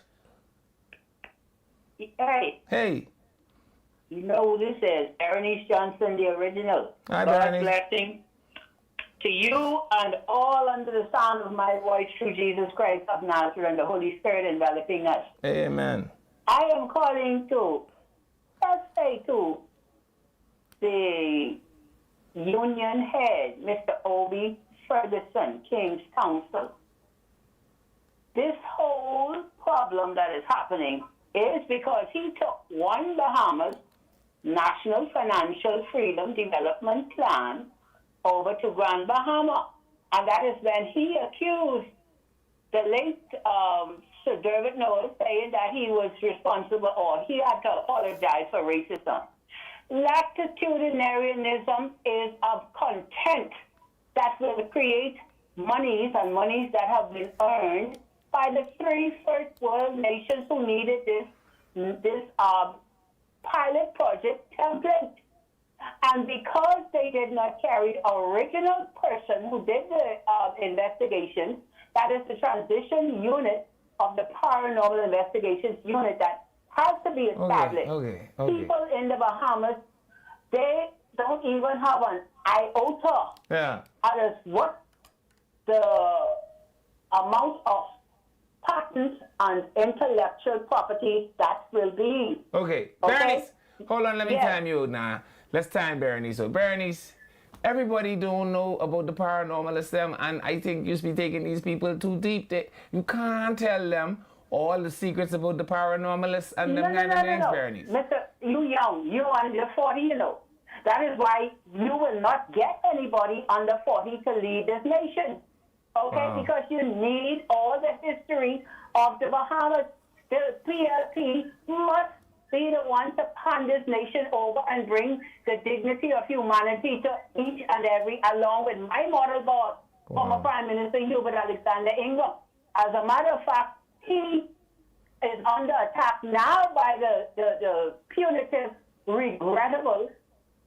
Hey, Hey. you know who this is? Bernice Johnson, the original. Hi, God's Bernice. blessing to you and all under the sound of my voice through Jesus Christ of Nazareth and the Holy Spirit enveloping us. Amen. I am calling to, let's say to the union head, Mr. Obi Ferguson, King's Counsel. This whole problem that is happening is because he took one Bahamas National Financial Freedom Development Plan over to Grand Bahama. And that is when he accused the late Sir Dermot Noel, saying that he was responsible or he had to apologize for racism. Latitudinarianism is of content that will create monies that have been earned by the three first world nations who needed this pilot project template. And because they did not carry the original person who did the investigation, that is the transition unit of the paranormal investigations unit that has to be established. Okay. People in the Bahamas, they don't even have an iota as what the amount of patents and intellectual property that will be. Okay. Bernice, hold on, let me time you now. Let's time Bernice. So Bernice, everybody don't know about the paranormal system, and I think you should be taking these people too deep. You can't tell them all the secrets about the paranormalists and them kind of things, Bernice. Mr. You young, you under 40, you know. That is why you will not get anybody under 40 to lead this nation. Okay? Because you need all the history of the Bahamas. The PLP must be the one to hand this nation over and bring the dignity of humanity to each and every, along with my model boss, former Prime Minister Hubert Alexander Ingram. As a matter of fact, he is under attack now by the punitive, regrettable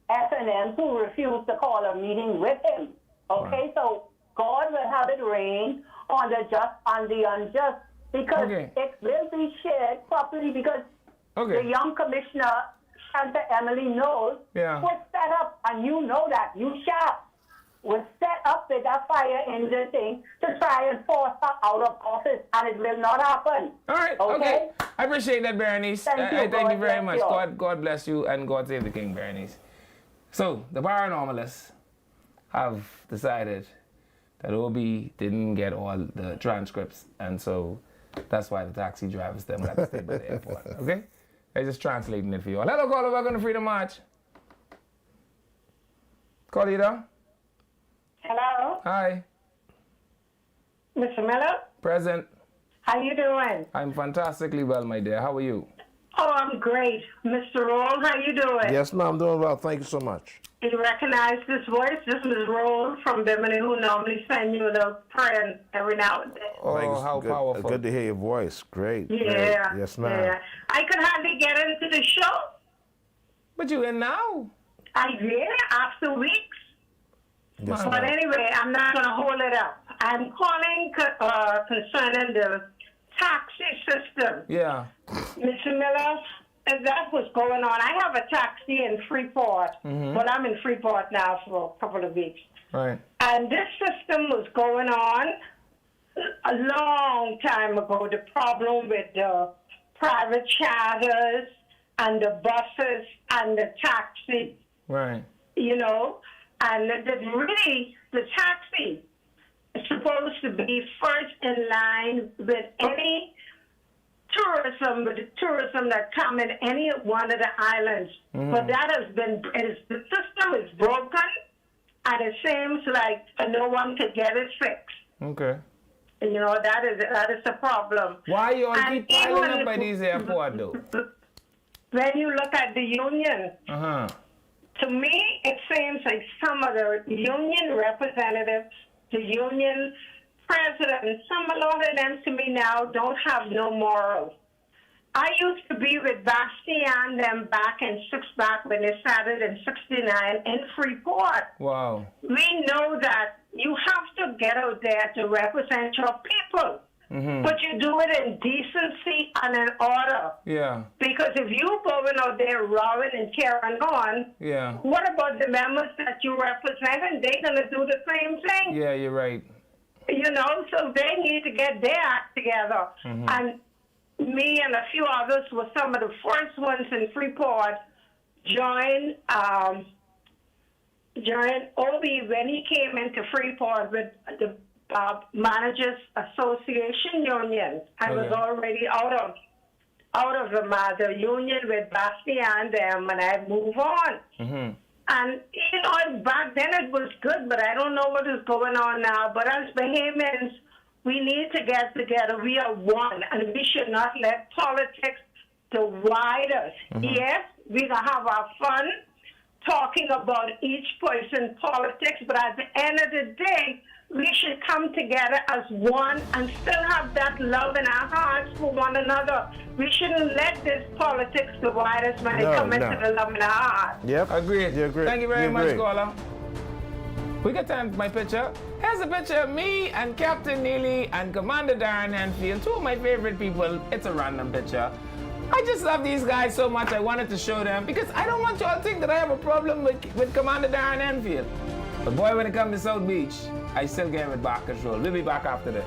FNMs who refuse to call a meeting with him. Okay, so God will have it rain on the just and the unjust, because it will be shared properly, because the young commissioner, Shanta Emily Knowles, was set up, and you know that, you sharp, was set up with that fire engine thing to try and force her out of office, and it will not happen. All right, okay. I appreciate that, Bernice. Thank you very much. God bless you, and God save the king, Bernice. So, the paranormalists have decided that Obi didn't get all the transcripts, and so that's why the taxi drivers them got to stay by the airport. Okay? I'm just translating it for you all. Hello, caller. Welcome to Freedom March. Call you down. Hello. Hi. Mr. Miller? Present. How you doing? I'm fantastically well, my dear. How are you? Oh, I'm great. Mr. Roll, how you doing? Yes, ma'am, I'm doing well. Thank you so much. You recognize this voice? This is Roll from Bimini, who normally send you the prayer every now and then. Oh, how powerful. Good to hear your voice. Great. Yeah. Great. Yes, ma'am. Yeah. I could hardly get into the show. But you in now? I did, after weeks. Yes, But anyway, I'm not going to hold it up. I'm calling concerning the taxi system. Yeah. Mr. Miller, that was going on. I have a taxi in Freeport, but I'm in Freeport now for a couple of weeks. Right. And this system was going on a long time ago. The problem with the private charters and the buses and the taxi. Right. You know, and the taxi is supposed to be first in line with any tourism that come in any one of the islands. But that has been, the system is broken, and it seems like no one can get it fixed. Okay. You know, that is a problem. Why you all keep piling up by these airports, though? When you look at the union, to me, it seems like some of the union representatives, the union president, a lot of them to me now don't have no morals. I used to be with Bastian them back when they started in 69 in Freeport. Wow. We know that you have to get out there to represent your people. But you do it in decency and in order. Yeah. Because if you going out there rowing and carrying on, what about the members that you represent? And they're going to do the same thing. Yeah, you're right. You know, so they need to get their act together. And me and a few others were some of the first ones in Freeport joined Obi when he came into Freeport with the Managers Association Union. I was already out of the union with Bastian them, and I moved on. And, you know, back then it was good, but I don't know what is going on now. But as Bahamians, we need to get together. We are one, and we should not let politics divide us. Yes, we can have our fun, talking about each person's politics, but at the end of the day, we should come together as one and still have that love in our hearts for one another. We shouldn't let this politics divide us when it comes into the love in our heart. Yep. Agreed. You agree. Thank you very You much, agree. caller. We got time for my picture. Here's a picture of me and Captain Neely and Commander Darren Hanfield, two of my favorite people. It's a random picture. I just love these guys so much I wanted to show them because I don't want y'all to think that I have a problem with Commander Darren Hanfield. But boy, when it comes to South Beach, I still get it back control. We'll be back after this.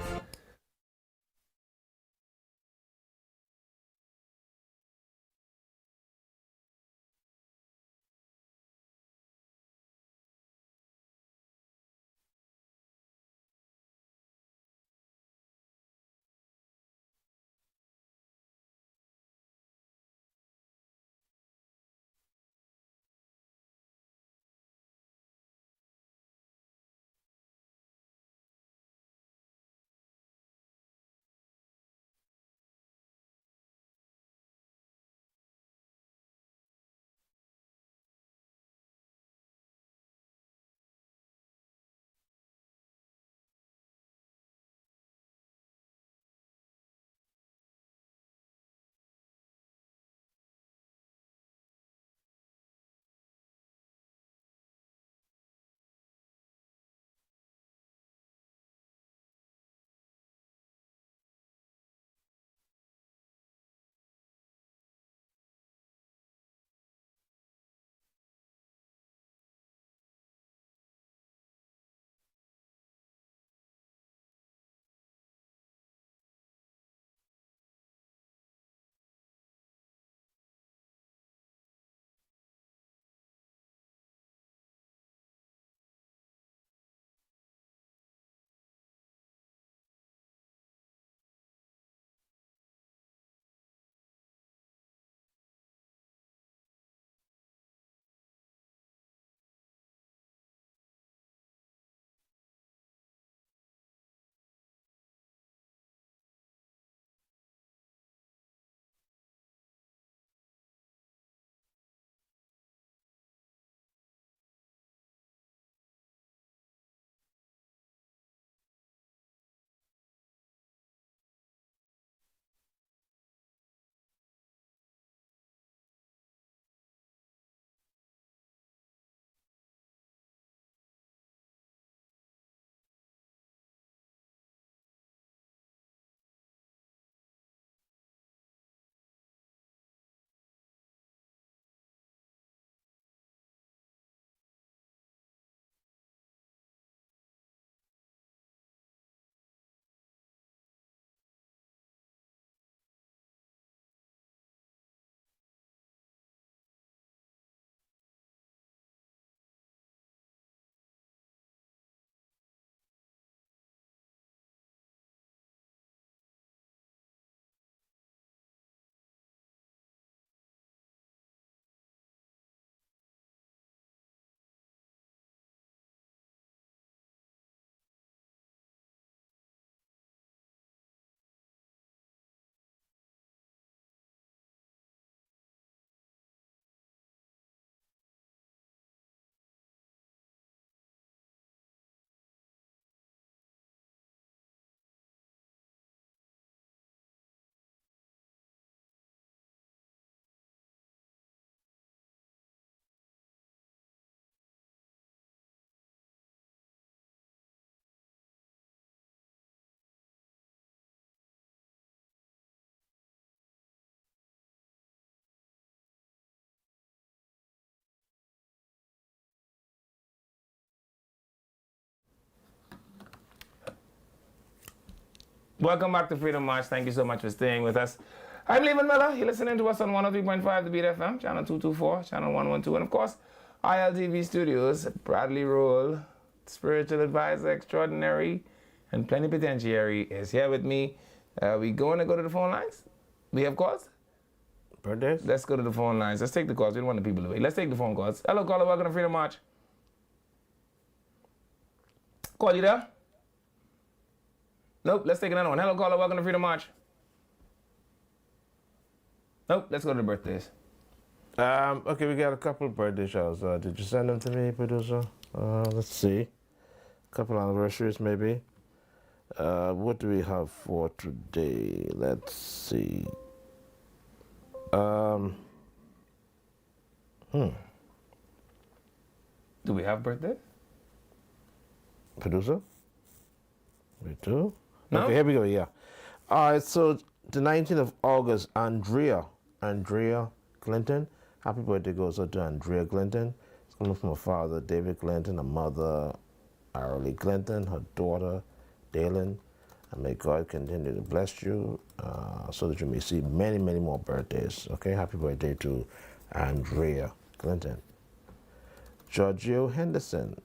Welcome back to Freedom March. Thank you so much for staying with us. I'm Levan Miller. You're listening to us on 103.5 The Beat FM, channel 224, channel 112, and of course, ILTV Studios. Bradley Roll, spiritual advisor extraordinary and plenipotentiary, is here with me. We going to go to the phone lines? We have calls? Birthdays? Let's go to the phone lines. Let's take the calls. We don't want the people to wait. Let's take the phone calls. Hello, caller. Welcome to Freedom March. Call, you there? Nope, let's take another one. Hello, caller. Welcome to Freedom March. Nope, let's go to the birthdays. Okay, we got a couple of birthday shows. Did you send them to me, producer? Let's see. A couple anniversaries, maybe. What do we have for today? Let's see. Do we have birthday? Producer? We do? No? Okay, here we go, yeah. All right, so the 19th of August, Andrea Clinton. Happy birthday goes out to Andrea Clinton. It's coming from her father, David Clinton, her mother, Arlie Clinton, her daughter, Dalen. And may God continue to bless you so that you may see many, many more birthdays. Okay, happy birthday to Andrea Clinton. Giorgio Henderson,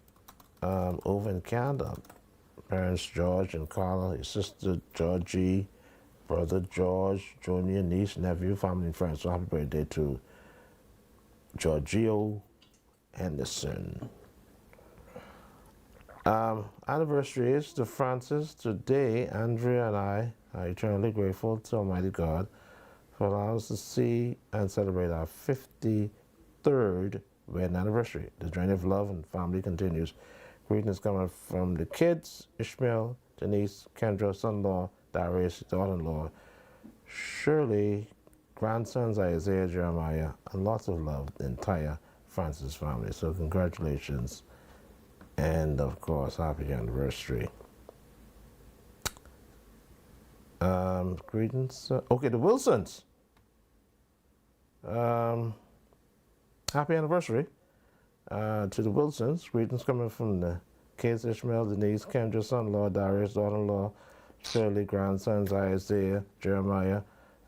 over in Canada. Parents George and Carla, his sister Georgie, brother George, junior, niece, nephew, family and friends. So happy birthday to Giorgio Henderson. Anniversary is to Francis. Today, Andrea and I are eternally grateful to Almighty God for allowing us to see and celebrate our 53rd wedding anniversary. The journey of love and family continues. Greetings coming from the kids, Ishmael, Denise, Kendra, son-in-law, Darius, daughter-in-law, Shirley, grandsons Isaiah, Jeremiah, and lots of love, the entire Francis family. So congratulations, and of course, happy anniversary. Greetings. Okay, the Wilsons. Happy anniversary to the Wilsons. Greetings coming from the kids, Ishmael, Denise, Kendra, son-in-law, Darius, daughter-in-law, Shirley, grandsons Isaiah, Jeremiah.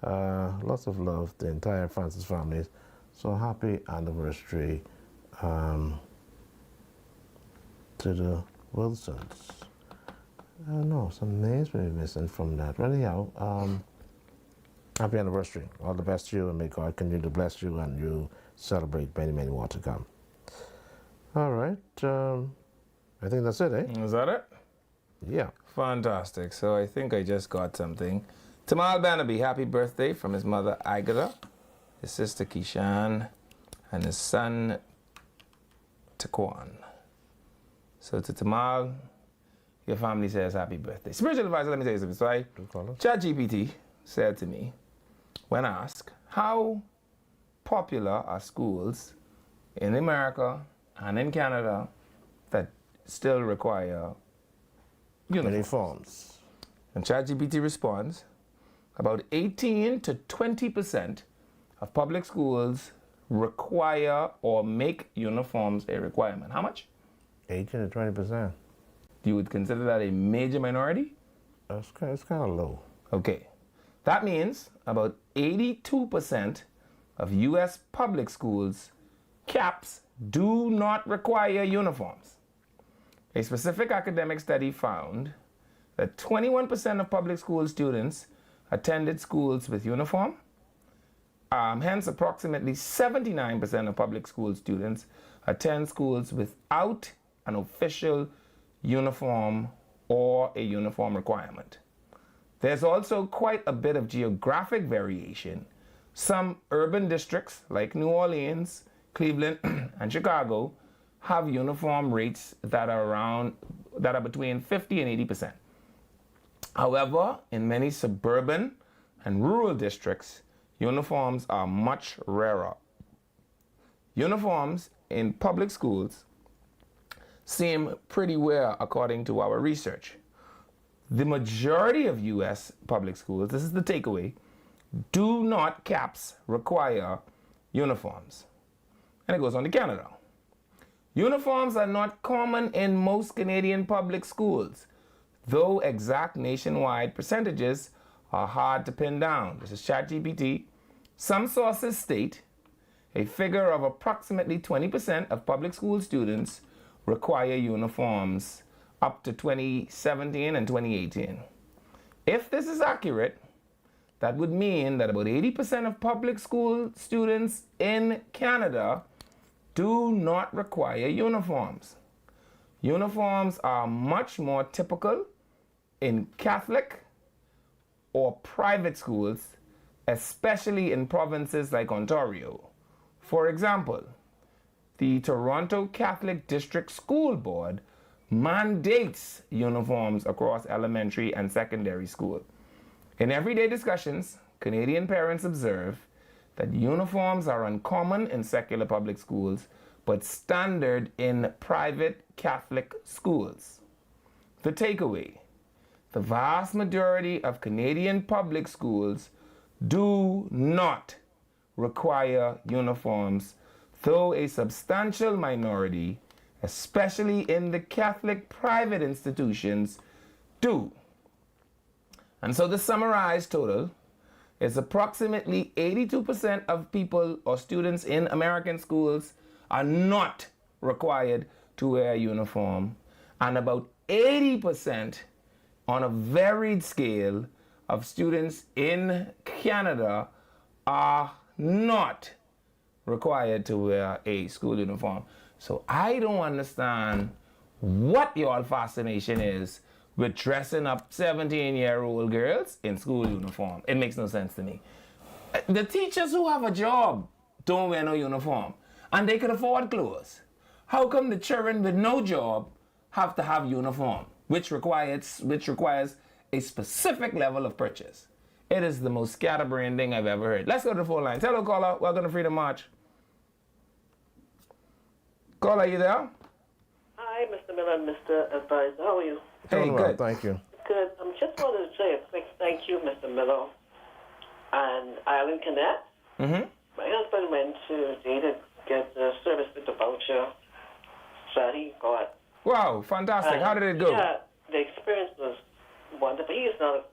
Lots of love, the entire Francis family. So happy anniversary to the Wilsons. I don't know, some names may be missing from that. But anyhow, happy anniversary. All the best to you, and may God continue to bless you and you celebrate many, many more to come. All right. I think that's it, eh? Is that it? Yeah. Fantastic. So I think I just got something. Tamal Banaby, happy birthday from his mother Agatha, his sister Kishan, and his son Taquan. So to Tamal, your family says happy birthday. Spiritual advisor, let me tell you something. So ChatGPT said to me, when asked, how popular are schools in America and in Canada that still require uniforms? And ChatGPT responds, about 18 to 20% of public schools require or make uniforms a requirement. How much? 18 to 20%. You would consider that a major minority? It's kind of low. Okay. That means about 82% of U.S. public schools, caps, do not require uniforms. A specific academic study found that 21% of public school students attended schools with uniform. Hence, approximately 79% of public school students attend schools without an official uniform or a uniform requirement. There's also quite a bit of geographic variation. Some urban districts like New Orleans, Cleveland, and Chicago have uniform rates that are between 50 and 80%. However, in many suburban and rural districts, uniforms are much rarer. Uniforms in public schools seem pretty rare according to our research. The majority of U.S. public schools, this is the takeaway, do not caps require uniforms. And it goes on to Canada. Uniforms are not common in most Canadian public schools, though exact nationwide percentages are hard to pin down. This is ChatGPT. Some sources state a figure of approximately 20% of public school students require uniforms up to 2017 and 2018. If this is accurate, that would mean that about 80% of public school students in Canada do not require uniforms. Uniforms are much more typical in Catholic or private schools, especially in provinces like Ontario. For example, the Toronto Catholic District School Board mandates uniforms across elementary and secondary school. In everyday discussions, Canadian parents observe that uniforms are uncommon in secular public schools, but standard in private Catholic schools. The takeaway: the vast majority of Canadian public schools do not require uniforms, though a substantial minority, especially in the Catholic private institutions, do. And so the summarized total is approximately 82% of people or students in American schools are not required to wear a uniform, and about 80% on a varied scale of students in Canada are not required to wear a school uniform. So I don't understand what your fascination is with dressing up 17-year-old girls in school uniform. It makes no sense to me. The teachers who have a job don't wear no uniform, and they could afford clothes. How come the children with no job have to have uniform, which requires a specific level of purchase? It is the most scatterbrained thing I've ever heard. Let's go to the phone lines. Hello, caller. Welcome to Freedom March. Caller, are you there? Hi, Mr. Miller and Mr. Advisor. How are you? Hey, Doing well, good. thank you. Good. Just wanted to say a quick thank you, Mr. Miller and Island Connect. Mm-hmm. My husband went to get the service with the voucher that he got. Wow, fantastic. How did it go? Yeah, the experience was wonderful. He is not a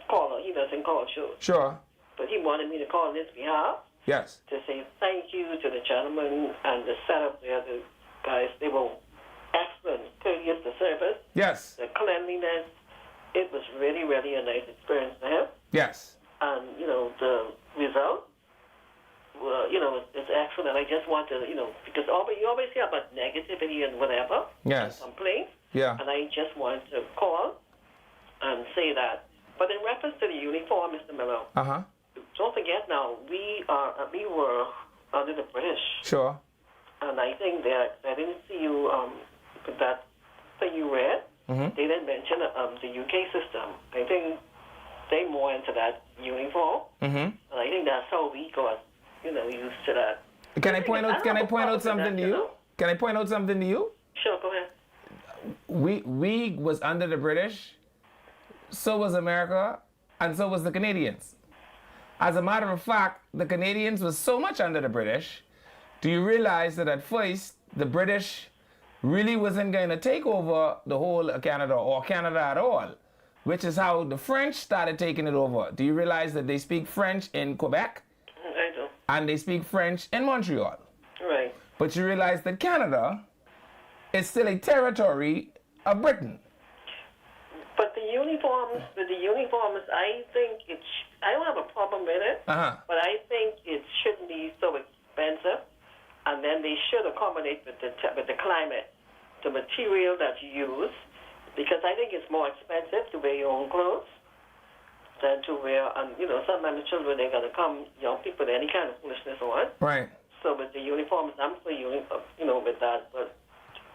caller. He doesn't call shows. Sure. But he wanted me to call on his behalf Yes. to say thank you to the gentleman and the setup there. The guys, they were excellent, courteous, the service, Yes. the cleanliness. It was really, really a nice experience for him. Yes. And, the result, well, it's excellent. I just want to, because you always hear about negativity and whatever. Yes. And complaints. Yeah. And I just want to call and say that. But in reference to the uniform, Mr. Miller, Uh-huh. don't forget now, we were under the British. Sure. And I think that I didn't see you with that thing you read. Mm-hmm. They didn't mention the UK system. I think they more into that uniform. Mm-hmm. And I think that's how we got, used to that. Can I point out something to you? know. Can I point out something to you? Sure, go ahead. We was under the British, so was America, and so was the Canadians. As a matter of fact, the Canadians was so much under the British. Do you realize that at first the British really wasn't going to take over the whole of Canada or Canada at all, which is how the French started taking it over. Do you realize that they speak French in Quebec I do. and they speak French in Montreal? Right. But you realize that Canada is still a territory of Britain. But the uniforms, I think I don't have a problem with it, Uh-huh. but I think it shouldn't be so expensive, and then they should accommodate with the climate, the material that you use, because I think it's more expensive to wear your own clothes than to wear, and sometimes the children, they're going to come, young people, any kind of foolishness on. Right. So with the uniforms, I'm for with that, but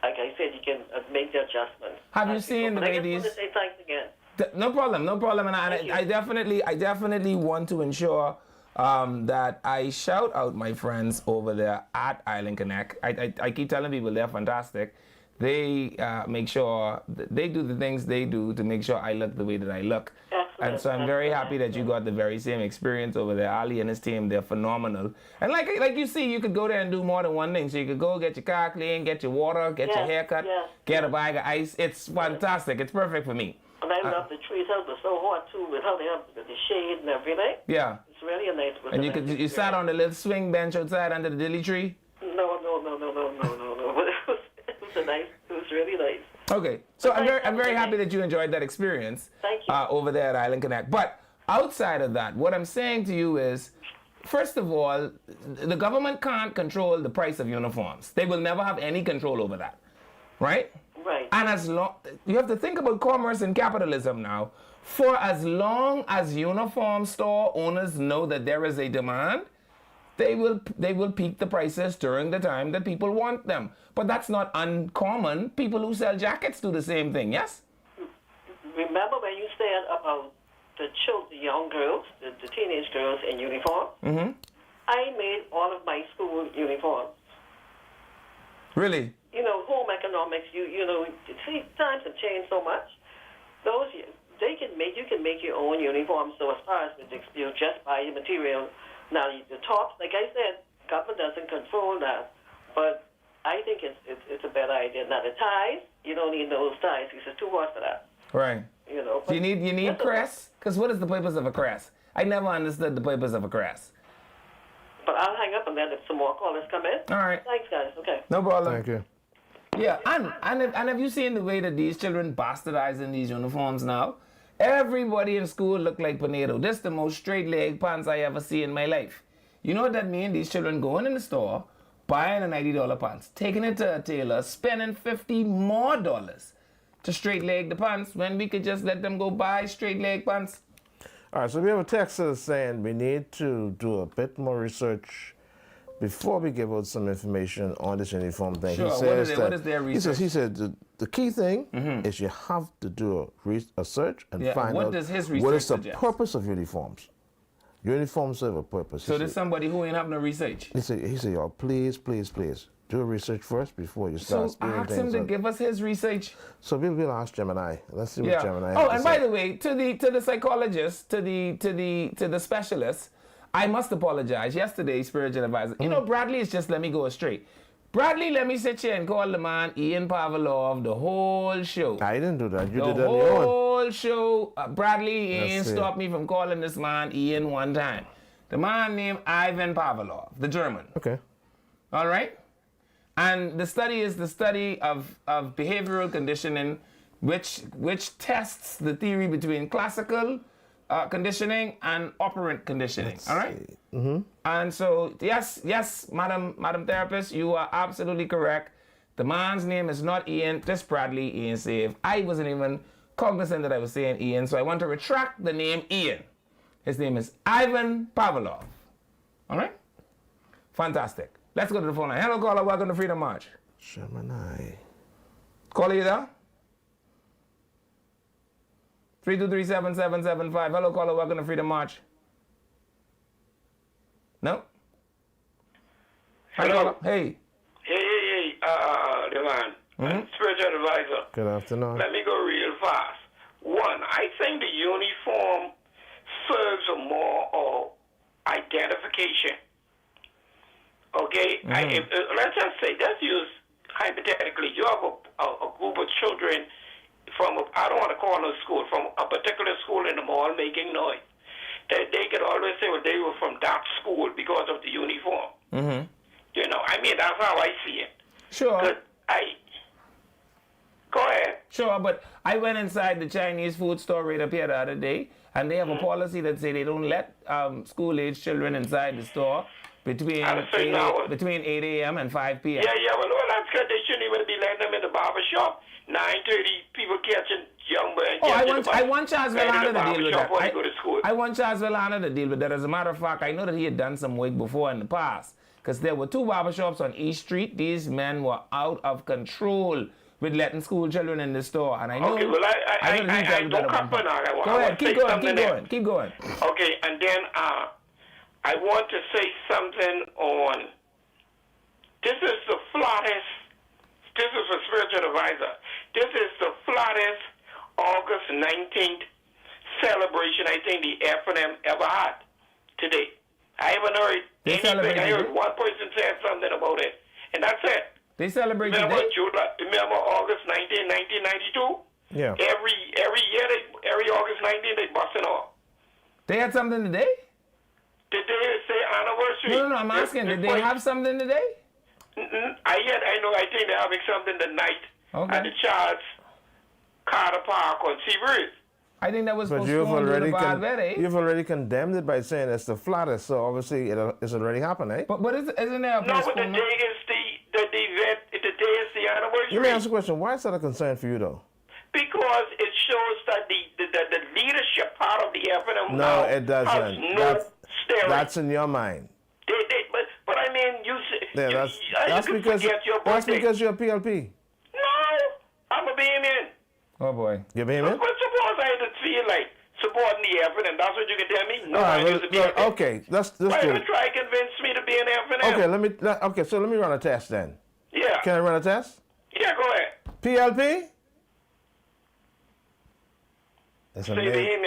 like I said, you can make the adjustments. Have you seen the But I way just these? want to say thanks again. No problem. And I definitely want to ensure that I shout out my friends over there at Island Connect. I keep telling people they're fantastic. They make sure they do the things they do to make sure I look the way that I look. Excellent. And so I'm very happy that you got the very same experience over there. Ali and his team, they're phenomenal. And like you see, you could go there and do more than one thing. So you could go get your car clean, get your water, get your haircut, get a bag of ice. It's fantastic. It's perfect for me. And I love the trees. It was so hot too, with how they have the shade and everything. Yeah. It's really a nice. And you sat on the little swing bench outside under the dilly tree? No. But it was a nice. It was really nice. Okay, so I'm very happy that you enjoyed that experience. Thank you. Over there at Island Connect. But outside of that, what I'm saying to you is, first of all, the government can't control the price of uniforms. They will never have any control over that, right? Right. And you have to think about commerce and capitalism now. For as long as uniform store owners know that there is a demand, they will peak the prices during the time that people want them. But that's not uncommon. People who sell jackets do the same thing, yes? Remember when you said about the young girls, the teenage girls in uniform? Mm-hmm. I made all of my school uniforms. Really? You know, home economics, you know, see, times have changed so much. You can make your own uniforms. So as far as you just buy the material. Now the tops, like I said, government doesn't control that, but I think it's a better idea. Now the ties, you don't need those ties because it's too hard for that. Right. You know. Do you need crest? Because what is the purpose of a crest? I never understood the purpose of a crest. But I'll hang up and then if some more callers come in. All right. Thanks, guys. Okay. No problem. Thank you. Yeah, and have you seen the way that these children bastardize in these uniforms now? Everybody in school look like Pinedo. This is the most straight leg pants I ever see in my life. You know what that means? These children going in the store, buying a $90 pants, taking it to a tailor, spending $50 more to straight leg the pants when we could just let them go buy straight leg pants. All right, so we have a texter saying we need to do a bit more research before we give out some information on this uniform thing. Sure, he says what is their research? He said the key thing is you have to do a search and find what out does his what is research the suggest? purpose of uniforms. Uniforms serve a purpose. So there's somebody who ain't having no research. He said, y'all, please, do a research first before you start So spewing ask things him to out. give us his research. So we'll ask Gemini. Let's see what Gemini has Oh, to and say. by the way, to the psychologist, to the specialist, I must apologize. Yesterday, spiritual advisor. You know, Bradley is just let me go straight. Bradley, let me sit here and call the man Ian Pavlov the whole show. I didn't do that. You The did that on your own. whole show. Bradley ain't Let's see. stopped me from calling this man Ian one time. The man named Ivan Pavlov, the German. Okay. All right? And the study is the study of behavioral conditioning, which tests the theory between classical conditioning and operant conditioning. All right? Mm-hmm. And so, yes, Madam Therapist, you are absolutely correct. The man's name is not Ian, just Bradley Ian Save. I wasn't even cognizant that I was saying Ian, so I want to retract the name Ian. His name is Ivan Pavlov. All right? Fantastic. Let's go to the phone line. Hello, caller. Welcome to Freedom March. Gemini. Caller, you there? 323-7775. Hello, caller. Welcome to Freedom March. No? Hi, Hello. caller. Hey. Hey, Devon. Spiritual advisor. Good afternoon. Let me go real fast. One, I think the uniform serves a more identification. Okay? Let's just say, let's use hypothetically, you have a group of children from, I don't want to call it a school, from a particular school in the mall making noise. They could always say, well, they were from that school because of the uniform. Mm-hmm. You know, I mean, that's how I see it. Sure. Go ahead. Sure, but I went inside the Chinese food store right up here the other day, and they have a policy that say they don't let school-age children inside the store between 8 a.m. and 5 p.m. Yeah, well, that's good. They shouldn't even be letting them in the barber shop. 9:30, people catching young men. I want Charles Villana to deal with that. When you go to school. I want Charles Villana to deal with that. As a matter of fact, I know that he had done some work before in the past, because there were 2 barbershops on East Street. These men were out of control with letting school children in the store, and I know. Okay, well, I don't cut for now. Go ahead, keep going. Okay, and then I want to say something on. This is the flattest. This is a spiritual advisor. This is the flattest August 19th celebration I think the F&M ever had today. I haven't heard anything. I heard one person say something about it, and that's it. They celebrate remember today? Remember August 19, 1992? Yeah. Every year, every August 19, they busting off. They had something today? Did they say anniversary? No, I'm asking. Did they have something today? I think they're having something tonight at the Charles Carter Park on Seabreeze. I think that was But supposed to you've already condemned it by saying it's the flattest, so obviously it's already happened, eh? But isn't there a No, but the day is the event. The day is the anniversary. Let me ask you a question. Why is that a concern for you, though? Because it shows that the leadership part of the F&M No, it doesn't. has no steering. That's in your mind. But Yeah, that's you because forget your that's birthday. because you're a PLP. No, I'm a Bahamian. Oh boy. You're Bahamian? But suppose I had to feel like supporting the F&M, that's what you can tell me? No, All I right, used to be a okay, let's Why do you it. try to convince me to be an F&M? Okay, so let me run a test then. Yeah. Can I run a test? Yeah, go ahead. PLP? It's Say amazing.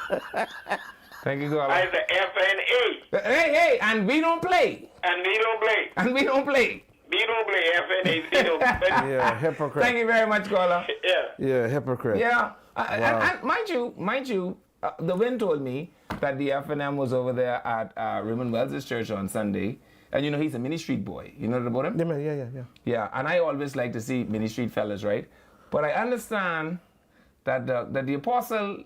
Bahamian. Thank you, caller. I the F&A. Hey, and we don't play. And we don't play. And we don't play. We don't play F&A. We don't play. Yeah, hypocrite. Thank you very much, caller. Yeah. Yeah, hypocrite. Yeah, and mind you, the wind told me that the F&M was over there at Raymond Wells' church on Sunday, and you know he's a Mini Street boy. You know about him? Yeah, man, yeah. Yeah, and I always like to see Mini Street fellas, right? But I understand that the apostle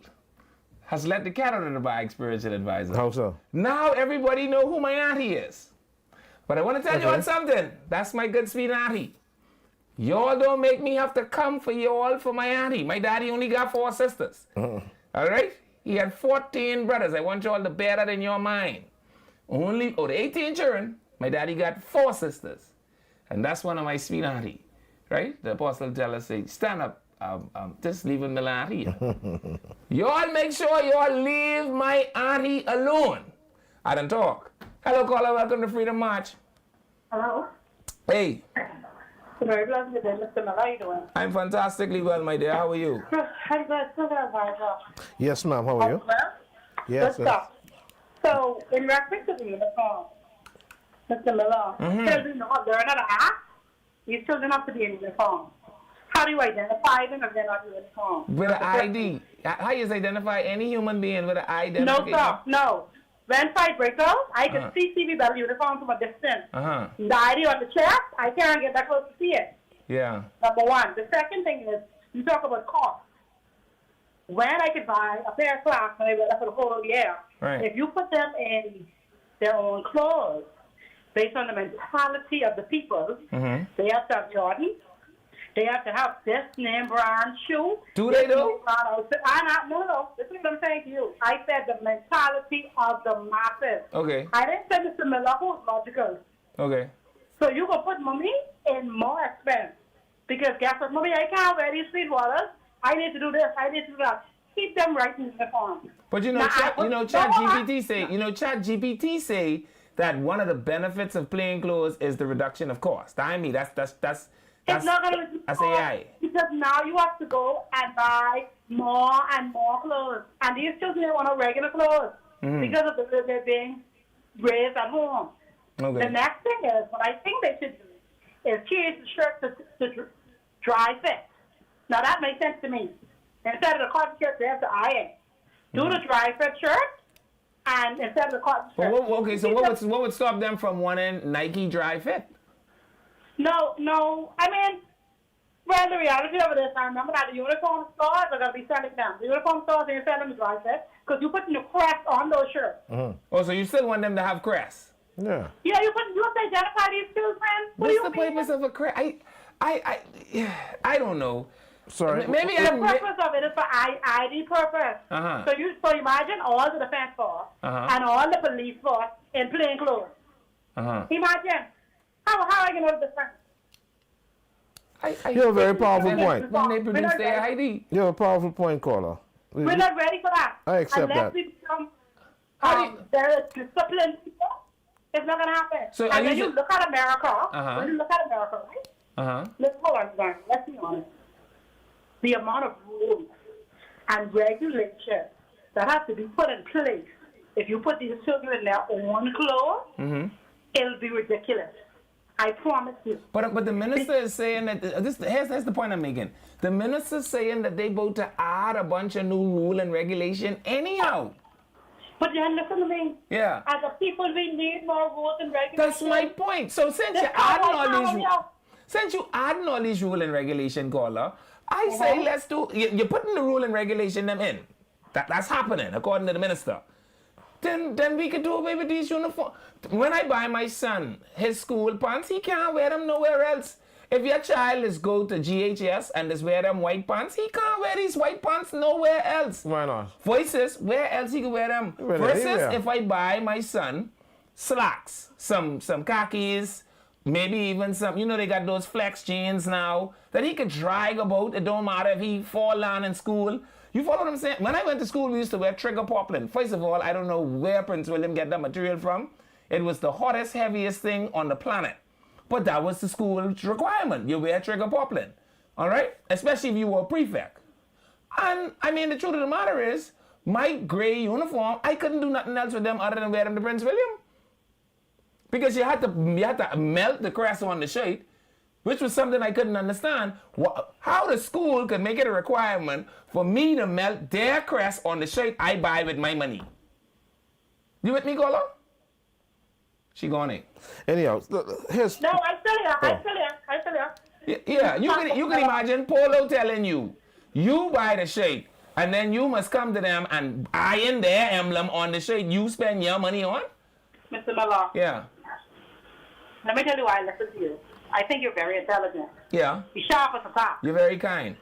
has let the cat out of the bag, spiritual advisor. How so? Now everybody know who my auntie is. But I want to tell you on something. That's my good sweet auntie. Y'all don't make me have to come for y'all for my auntie. My daddy only got 4 sisters. All right? He had 14 brothers. I want y'all to bear that in your mind. Only, the 18 children, my daddy got 4 sisters. And that's one of my sweet auntie. Right? The apostle tell us, say, stand up. Just leaving my auntie. Y'all make sure y'all leave my auntie alone. I don't talk. Hello, caller. Welcome to Freedom March. Hello. Hey. Very blessed today, Mr. Miller. How are you doing? I'm fantastically well, my dear. How are you? I'm good. So good, advisor. Yes, ma'am. How are you? Well, Yes, good stuff. So, in reference to the uniform, Mr. Miller, children don't learn how to act. These children have to be in uniform. How do you identify them if they're not in uniform? With an ID. How you identify any human being with an identification? No, sir. No. When fight breaks out, I can see CB Bell uniform from a distance. The ID on the chest, I can't get that close to see it. Yeah. Number one. The second thing is, you talk about cost. When I could buy a pair of clocks and I wear that for the whole year, if you put them in their own clothes, based on the mentality of the people, they have to have Jordan. They have to have this name brand shoe. Do they though? No. This is what I'm saying to you. I said the mentality of the masses. Okay. I didn't say Mr. Miller who's logical. Okay. So you can put money in more expense. Because guess what, mommy, I can't wear these sweet waters. I need to do this. I need to do that. Keep them right in the form. But Chat GPT say that one of the benefits of plain clothes is the reduction of cost. I mean, that's it's not going to be AI. Because now you have to go and buy more and more clothes. And these children want a regular clothes because of the way they're being raised at home. Okay. The next thing is, what I think they should do is change the shirt to dry fit. Now that makes sense to me. Instead of the cotton shirt, they have to iron. Do the dry fit shirt, and instead of the cotton shirt. Okay, so what would stop them from wanting Nike dry fit? No. I mean, well, the reality of it is, I remember that the uniform stores are going to be selling them. The uniform stores, they're selling them dry fit because you put the crest on those shirts. Oh, so you still want them to have crest? Yeah. Yeah, you have to identify these children. What's the purpose of a crest? I don't know. Sorry. Maybe the purpose of it is for ID purpose. So imagine all the defense force and all the police force in plain clothes. Imagine how I can know the difference. You have a very powerful point. When they produce their ID. You have a powerful point, caller. We're not ready for that. I accept Unless that. we become there is disciplined people, it's not going to happen. So and when you look at America, right? Let's be honest. The amount of rules and regulations that have to be put in place if you put these children in their own clothes, it'll be ridiculous. I promise you. But the minister is saying that here's the point I'm making. The minister's saying that they vote to add a bunch of new rule and regulation anyhow. But then listen to me. Yeah. As a people, we need more rules and regulations. That's my point. So since you're adding all these rule and regulation, caller, I say let's do. You're putting the rule and regulation them in. That's happening according to the minister. Then we could do away with these uniforms. When I buy my son his school pants, he can't wear them nowhere else. If your child is go to GHS and is wear them white pants, he can't wear these white pants nowhere else. Why not? Versus where else he can wear them. Versus if I buy my son slacks, some khakis, maybe even some, they got those flex jeans now that he could drag about. It don't matter if he fall down in school. You follow what I'm saying? When I went to school, we used to wear trigger poplin. First of all, I don't know where Prince William get that material from. It was the hottest, heaviest thing on the planet. But that was the school's requirement. You wear trigger poplin. All right? Especially if you were a prefect. And, I mean, the truth of the matter is, my gray uniform, I couldn't do nothing else with them other than wear them to Prince William. Because you had to melt the crest on the shirt, which was something I couldn't understand. How the school could make it a requirement for me to melt their crest on the shirt I buy with my money. You with me, Gola? She gone in. Anyhow, here's... No, I'm still here. I'm still here. Yeah, you can imagine Polo telling you, you buy the shirt, and then you must come to them and iron their emblem on the shirt you spend your money on? Mr. Miller. Yeah. Let me tell you why I listen to you. I think you're very intelligent. Yeah. You're sharp as a fox. You're very kind.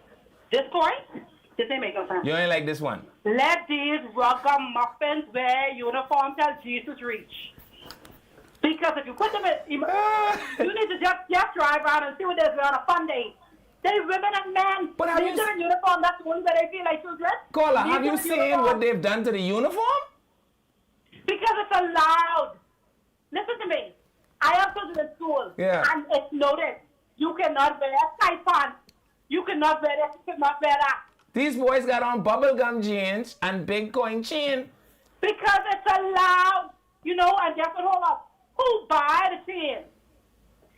This point, this ain't make no sense. You ain't like this one. Let these ragamuffins wear uniform till Jesus reach. Because if you put them in, you need to just drive around and see what they're doing on a fun day. They women and men. But have they you live in uniform, that's the ones that they feel like children. Carla, have you seen what they've done to the uniform? Because it's allowed. Listen to me. I have children in school. Yeah. And it's noted. You cannot wear tight pants. You cannot wear this. You cannot wear that. These boys got on bubblegum jeans and big coin chain. Because it's allowed. And just hold up. Who buy the chain?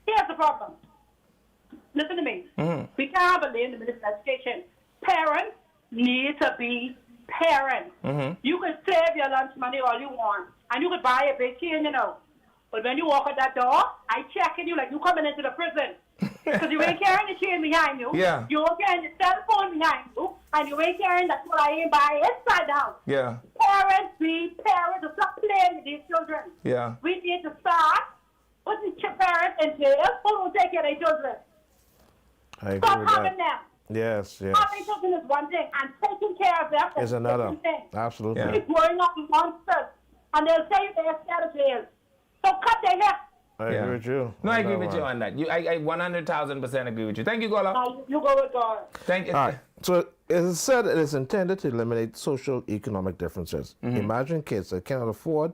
Here's the problem. Listen to me. Mm-hmm. We can't believe the Minister of Education. Parents need to be parents. Mm-hmm. You can save your lunch money all you want. And you could buy a big chain, But when you walk out that door, I checking you like you coming into the prison. Because you ain't carrying the chain behind you. Yeah. You ain't carrying the cell phone behind you. And you ain't carrying that what I ain't buy inside the house. Yeah. Parents be parents. Stop playing with these children. Yeah. We need to start putting parents in jail who don't take care of their children. I agree Stop with having that. them. Yes. Having children is one thing, and taking care of them Is another. different thing. Absolutely. Yeah. It's growing up monsters, and they'll say they're scared of jail. So cut their hair. I agree with you. No, I agree with you on that. I 100,000% agree with you. Thank you, Gola. Now you go with God. Thank you. All right. So it is said it is intended to eliminate social economic differences. Imagine kids that cannot afford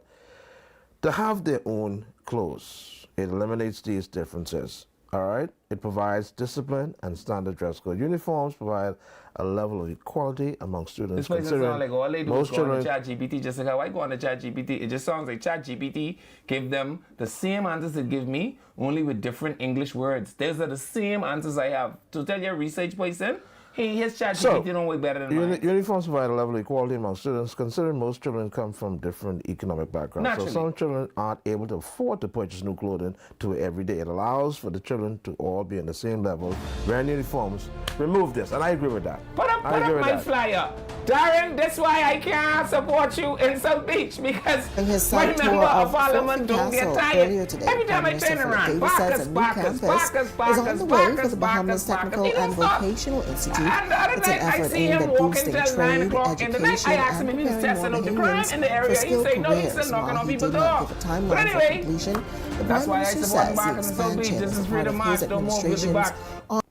to have their own clothes. It eliminates these differences. All right. It provides discipline and standard dress code. Uniforms provide a level of equality among students. This place sounds like all they do is go on to ChatGPT. Just like how I go on to ChatGPT, it just sounds like ChatGPT give them the same answers it give me, only with different English words. Those are the same answers I have. To tell your research person, hey, his ChatGPT don't work better than mine. Uniforms provide a level of equality among students, considering most children come from different economic backgrounds. Naturally. So some children aren't able to afford to purchase new clothing to wear every day. It allows for the children to all be on the same level. Wearing uniforms, remove this, and I agree with that. Put up my flyer. Darren, that's why I can't support you in South Beach, because my member of parliament don't get tired. Every time I turn around, Barkers. is on the way for the Bahamas Technical and Vocational Institute. And the other It's an night, I effort see aimed him at walking boosting till 9 trade, o'clock in the night. education, I asked him if and he was preparing testing out the Wanahians crime in the for area. He skilled said, no, he's careers. still knocking While on he people's did not door. give a timeline But for anyway, completion, the that's Prime why I Minister support says the Marcus and South Beach. expansion This is is a part Freedom of March. his Don't move with the administration's back.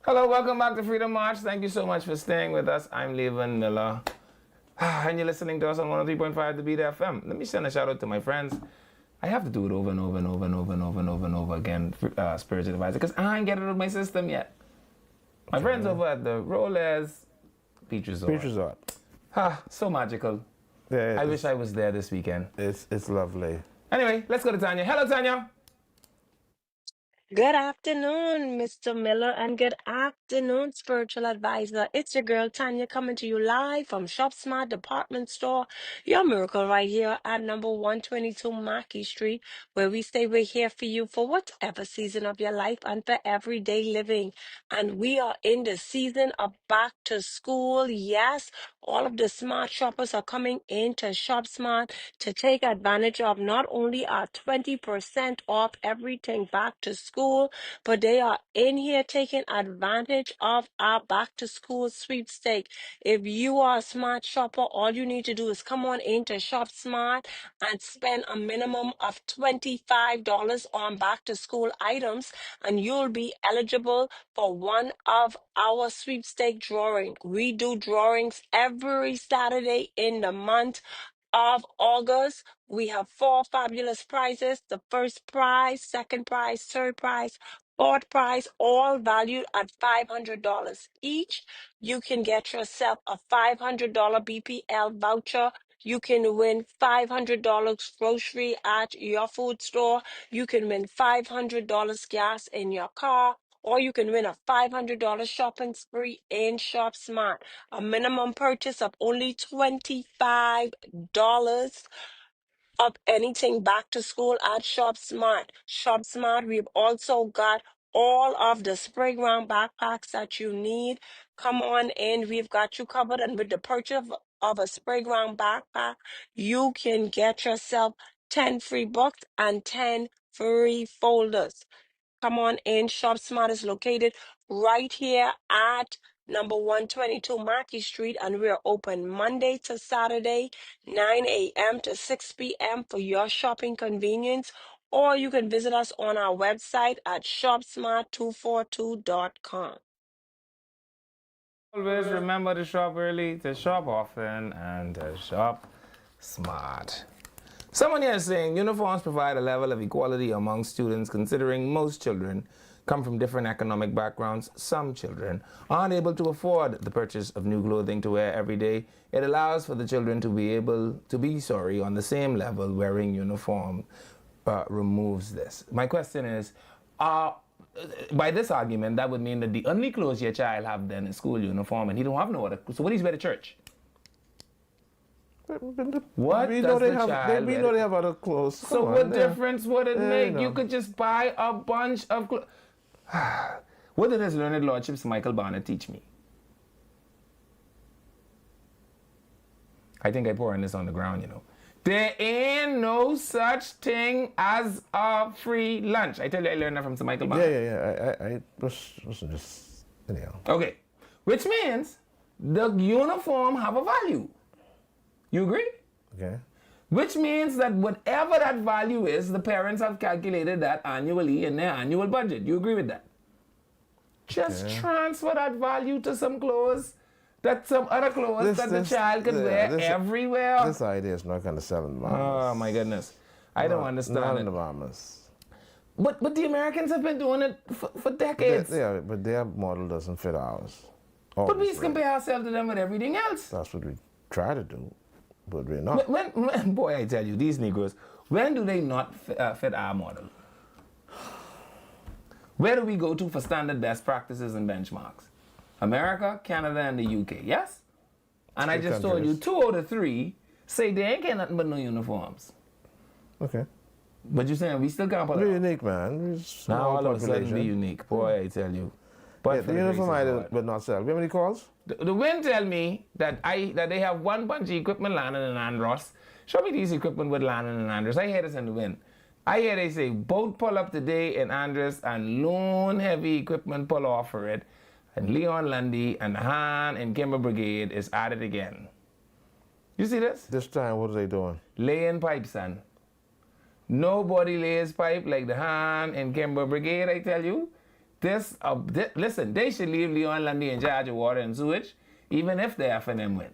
Hello, welcome back to Freedom March. Thank you so much for staying with us. I'm Levan Miller. And you're listening to us on 103.5 The Beat FM. Let me send a shout out to my friends. I have to do it over and over and over and over and over and over and over again, spiritual advisor, because I ain't get it out of my system yet. My friends over at the Rollers Beach Resort. Beach Resort. So magical. Yeah, I wish I was there this weekend. It's lovely. Anyway, let's go to Tanya. Hello, Tanya. Good afternoon, Mr. Miller, and good afternoon, spiritual advisor. It's your girl Tanya coming to you live from Shop Smart Department Store, your miracle right here at number 122 Mackey Street, where we say we're here for you for whatever season of your life and for everyday living. And we are in the season of back to school. Yes, all of the smart shoppers are coming into Shop Smart to take advantage of not only our 20% off everything back to school, but they are in here taking advantage of our back to school sweepstake. If you are a smart shopper, all you need to do is come on into Shop Smart and spend a minimum of $25 on back to school items, and you'll be eligible for one of our sweepstake drawing. We do drawings every Saturday in the month of August. We have 4 fabulous prizes. The first prize, second prize, third prize, fourth prize, all valued at $500 each. You can get yourself a $500 BPL voucher. You can win $500 grocery at your food store. You can win $500 gas in your car. Or you can win a $500 shopping spree in Shop Smart. A minimum purchase of only $25 of anything back to school at Shop Smart. Shop Smart, we've also got all of the spray ground backpacks that you need. Come on in, we've got you covered. And with the purchase of a spray ground backpack, you can get yourself 10 free books and 10 free folders. Come on in. Shop Smart is located right here at number 122 Mackey Street, and we're open Monday to Saturday, 9 a.m. to 6 p.m. for your shopping convenience. Or you can visit us on our website at shopsmart242.com. Always remember to shop early, to shop often, and to shop smart. Someone here is saying uniforms provide a level of equality among students, considering most children come from different economic backgrounds. Some children aren't able to afford the purchase of new clothing to wear every day. It allows for the children to be able to be on the same level. Wearing uniform removes this. My question is, by this argument, that would mean that the only clothes your child have then is school uniform, and he don't have no other. So what is wear to church? What we does know they the have, child we wear? know they have other clothes. So Come what on, difference would it make? you know. You could just buy a bunch of clothes. What did his learned lordships Michael Barnett teach me? I think I pouring this on the ground, you know. There ain't no such thing as a free lunch. I tell you, I learned that from Sir Michael Barnett. Yeah. I wasn't just, anyhow. Okay, which means the uniform have a value. You agree? Okay. Which means that whatever that value is, the parents have calculated that annually in their annual budget. You agree with that? Just transfer that value to some clothes, some other clothes that the child can wear everywhere. This idea is not going to sell in the Bahamas. Oh my goodness. I don't understand Not it. in the Bahamas. But the Americans have been doing it for decades. Yeah, but their model doesn't fit ours. But we Obviously. compare ourselves to them with everything else. That's what we try to do, but we're not. When, boy, I tell you, these Negroes, when do they not fit our model? Where do we go to for standard best practices and benchmarks? America, Canada, and the UK, yes? And I just told you 2 out of 3 say they ain't get nothing but no uniforms. Okay. But you're saying we still can't pull it We're off. unique, man. Now all of a sudden be unique. Boy, I tell you. But Yeah, for the the uniform grace of item, God. but not sell. Do you have any calls? The wind tell me that they have one bunch of equipment landing in Andros. Show me these equipment with landing in Andros. I hear this in the wind. I hear they say boat pull up today in Andros and lone heavy equipment pull off for it. And Leon Lundy and the Han and Kimber Brigade is at it again. You see this? This time, what are they doing? Laying pipe, son. Nobody lays pipe like the Han and Kimber Brigade, I tell you. Listen, they should leave Leon Lundy in charge of water and sewage, even if the F&M win.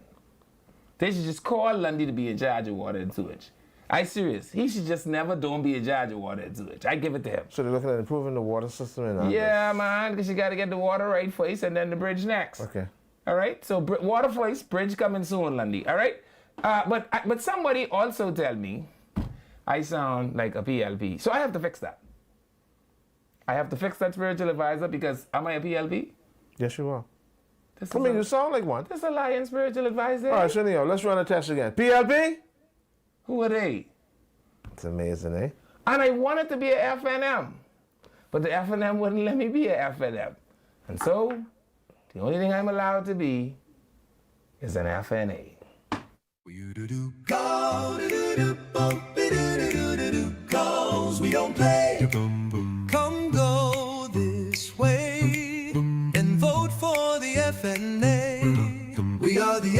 They should just call Lundy to be in charge of water and sewage. I'm serious. He should just don't be in charge of water and sewage. I give it to him. So they're looking at improving the water system in Yeah, man, because you got to get the water right first and then the bridge next. Okay. All right? So water first, bridge coming soon, Lundy. All right? But somebody also tell me I sound like a PLP. So I have to fix that. I have to fix that spiritual advisor because am I a PLP? Yes, you are. You sound like one. There's a lying spiritual advisor. All right, so anyhow, let's run a test again. PLP? Who are they? It's amazing, eh? And I wanted to be a FNM, but the FNM wouldn't let me be a FNM. And so, the only thing I'm allowed to be is an FNA. Cause we don't play. Come go this way and vote for the FNA. We are the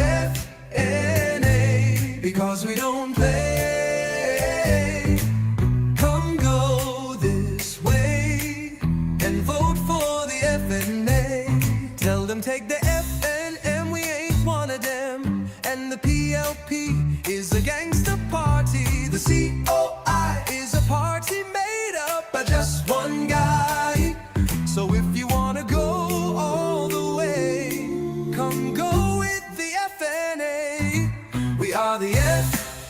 FNA because we don't play. Come go this way and vote for the FNA. Tell them take the FNM, we ain't one of them. And the PLP is a gangster party. The COI is a party made up by just one guy. So if you wanna go all the way, come go with the FNA. We are the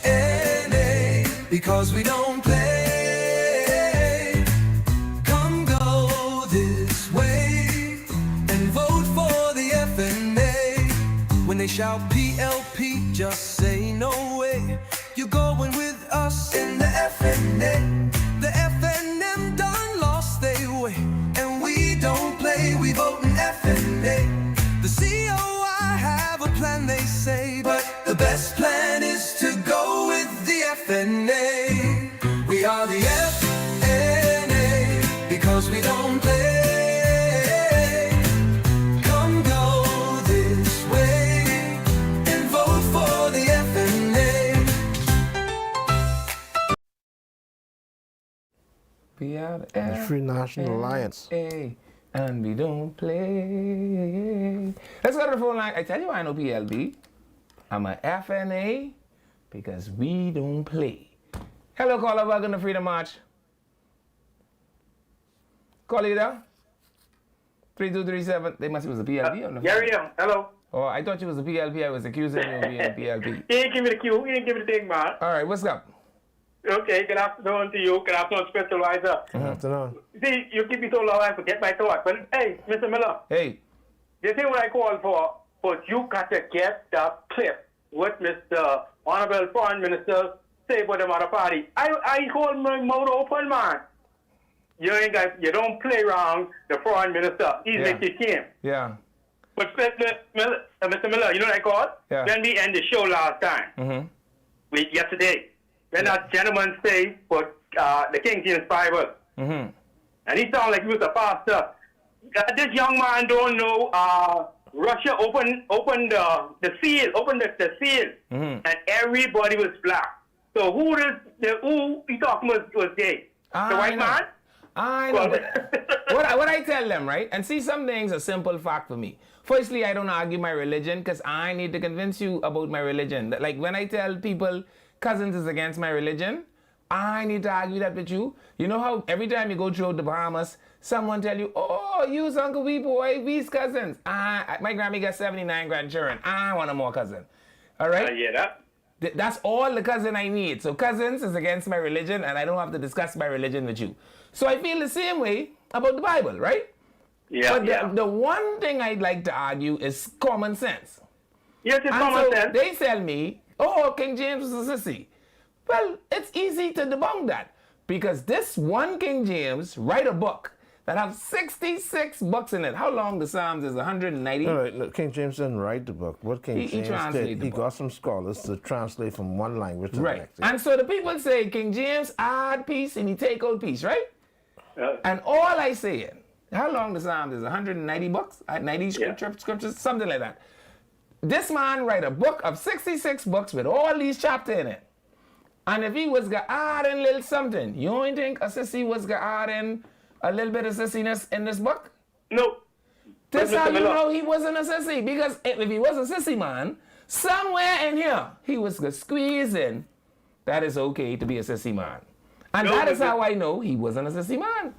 FNA because we don't play. Come go this way and vote for the FNA. When they shout PLP, just say no way. You're going with us in the FNA. The FNM done lost their way, and we don't play, we vote in FNA. The COI have a plan, they say, but the best plan is to go with the FNA. We are the FNA because we don't play. Come go this way and vote for the FNA. We are The Free National Alliance. And we don't play. Let's go to the phone line. I tell you I know PLB. I'm a FNA because we don't play. Hello, caller. Welcome to Freedom March. Caller, you there? 3237. They must be was a PLB on the phone. Gary, hello. Oh, I thought you was a PLP. I was accusing you of being a PLP. You ain't give me the cue. You ain't give me the thing, man. All right, what's up? Okay, good afternoon to you. Good afternoon, Special Advisor. Good afternoon. See, you keep me so long, I forget my thought. But hey, Mr. Miller. Hey. You see what I called for? But you got to get the clip what Mr. Honorable Foreign Minister say about the other party. I hold my mouth open, man. You don't play around the Foreign Minister. He's make you king. Yeah. But Mr. Miller, you know what I called? Yeah. When we end the show last time, yesterday, when that gentleman say for the King James Bible, and he sounded like he was a pastor. This young man don't know Russia opened the seal, the seal, and everybody was black. So who he talking was gay? The white man? I know. what I tell them, right? And see, some things are simple fact for me. Firstly, I don't argue my religion because I need to convince you about my religion. Like when I tell people Cousins is against my religion, I need to argue that with you. You know how every time you go through the Bahamas, someone tell you, oh, you's Uncle Wee boy, we's cousins. My Grammy got 79 grandchildren. I want a more cousin. All right? That's all the cousin I need. So Cousins is against my religion, and I don't have to discuss my religion with you. So I feel the same way about the Bible, right? Yeah. But the one thing I'd like to argue is common sense. Yes, it's common sense. They tell me, oh, King James was a sissy. Well, it's easy to debunk that because this one King James write a book that have 66 books in it. How long the Psalms is 190? No, no, King James didn't write the book. What King James did, he got some scholars to translate from one language to the next. And so the people say King James add piece and he take out piece, right? And all I say, how long the Psalms is 190 books? 90 scriptures, something like that. This man write a book of 66 books with all these chapters in it. And if he was going to add in little something, you don't think a sissy was going to add in a little bit of sissiness in this book? No. That's Mr. how you Miller. know he wasn't a sissy. Because if he was a sissy man, somewhere in here, he was squeezing that it's okay to be a sissy man. And No, that is but how I know he wasn't a sissy man.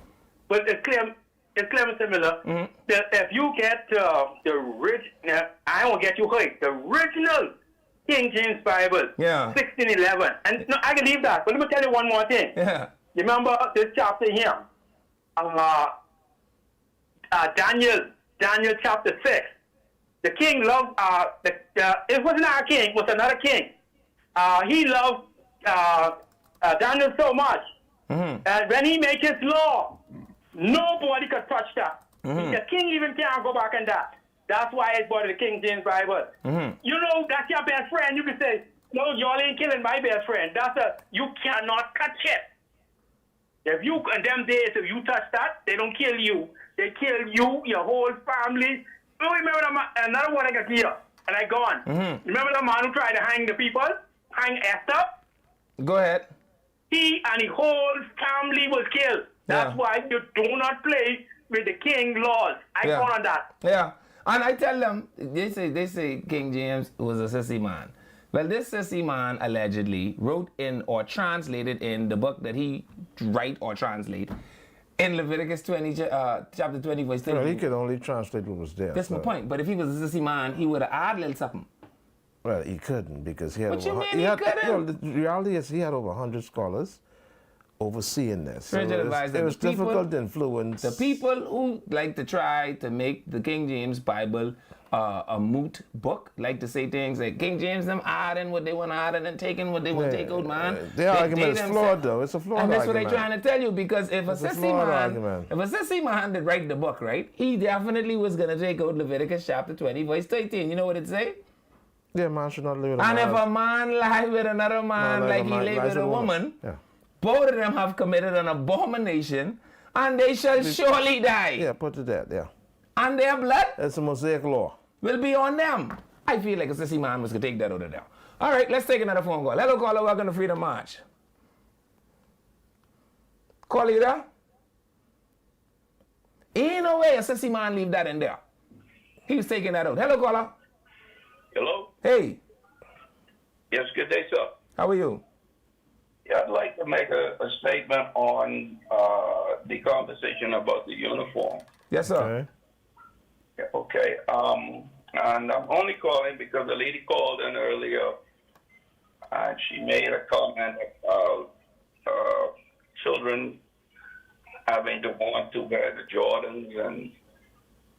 But it's clear, Mr. Miller, that if you get the original, I won't get you right, the original King James Bible, Yeah. 1611. And no, I can leave that. But let me tell you one more thing. Yeah. Remember this chapter here? Daniel chapter 6. The king loved, it wasn't our king, it was another king. He loved Daniel so much. And when he made his law, nobody could touch that. The king even can't go back on that. That's why it's bought the King James Bible. You know, that's your best friend. You can say, no, y'all ain't killing my best friend. You cannot touch it. If you, in them days, if you touch that, they don't kill you. They kill you, your whole family. You remember another one I got here, and I gone. Remember the man who tried to hang the people? Hang Esther? Go ahead. He and his whole family was killed. That's why you do not play with the king laws. I gone on that. Yeah. And I tell them, they say King James was a sissy man. Well, this sissy man allegedly wrote in or translated in the book that he write or translate in Leviticus 20, chapter 20, verse 10. Well, he could only translate what was there. That's my point. But if he was a sissy man, he would have added a little something. Well, he couldn't because he had What you over, mean he couldn't? Well, the reality is he had over 100 scholars overseeing this. So Spiritual it advisor, was the people- difficult to influence. The people who like to try to make the King James Bible a moot book, like to say things like King James them adding what they want to add and then taking what they want to take out, man. Their argument is flawed, though. It's a flawed And that's argument. what they're trying to tell you, because if It's a a sissy flawed man, argument. if a sissy man did write the book, right, he definitely was going to take out Leviticus chapter 20, verse 13. You know what it say? Yeah, man should not live with a And man. if a man lie with another man like he lay with a woman, Yeah. both of them have committed an abomination, and they shall surely die. Yeah, put to death, yeah. And their blood It's a Mosaic law. will be on them. I feel like a sissy man was going to take that out of them. All right, let's take another phone call. Hello, caller. Welcome to Freedom March. Caller, you there? Ain't no way a sissy man leave that in there. He was taking that out. Hello, caller. Hello? Hey, Yes, good day, sir. how are you? Yeah, I'd like to make a statement on the conversation about the uniform. Yes, sir. Okay. And I'm only calling because the lady called in earlier and she made a comment about children having to want to wear the Jordans and,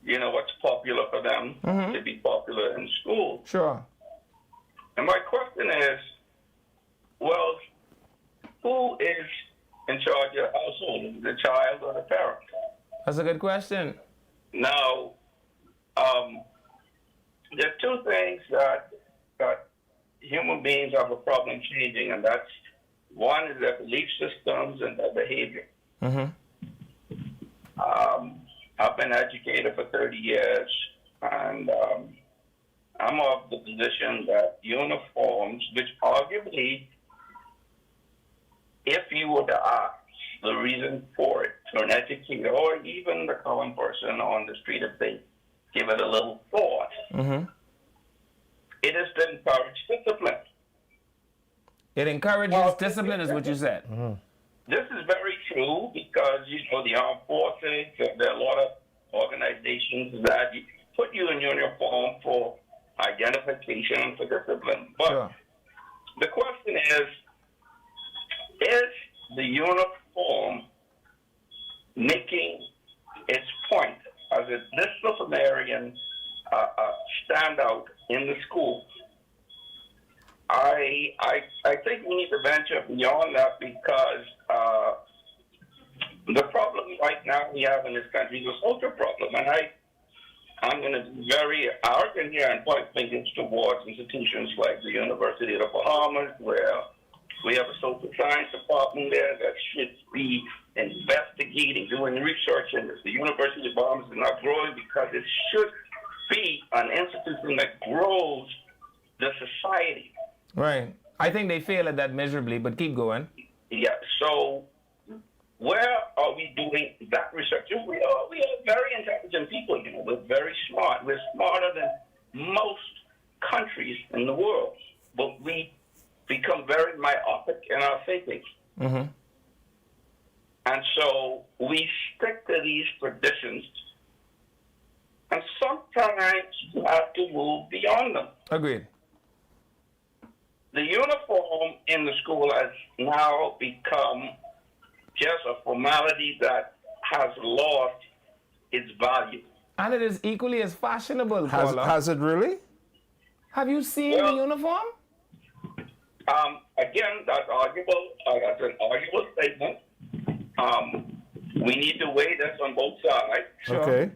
you know, what's popular for them to be popular in school. Sure. And my question is, well, who is in charge of the household? Is it the child or the parent? That's a good question. Now, there are two things that human beings have a problem changing, and that's one is their belief systems and their behavior. I've been educated for 30 years, and I'm of the position that uniforms, which arguably, if you were to ask the reason for it to an educator or even the common person on the street, if they give it a little thought, it is to encourage discipline. It encourages discipline, is what you said. This is very true because, you know, the armed forces, there are a lot of organizations that put you in uniform for identification and for discipline. But the question is the uniform making its point as a disciplinarian standout in the school? I think we need to venture beyond that because the problem right now we have in this country is a social problem. And I'm going to be very arrogant here and point fingers towards institutions like the University of the Bahamas, where we have a social science department there that should be investigating, doing research in this. The University of the Bahamas is not growing because it should be an institution that grows the society. Right. I think they fail at that miserably, but keep going. Yeah, so where are we doing that research? And we are very intelligent people, you know. We're very smart. We're smarter than most countries in the world. But we become very myopic in our thinking. Mm-hmm. And so we stick to these traditions. And sometimes you have to move beyond them. Agreed. The uniform in the school has now become just a formality that has lost its value. And it is equally as fashionable, Paula. Has it really? Have you seen the uniform? Again, that's arguable. That's an arguable statement. We need to weigh this on both sides. Sure. Okay.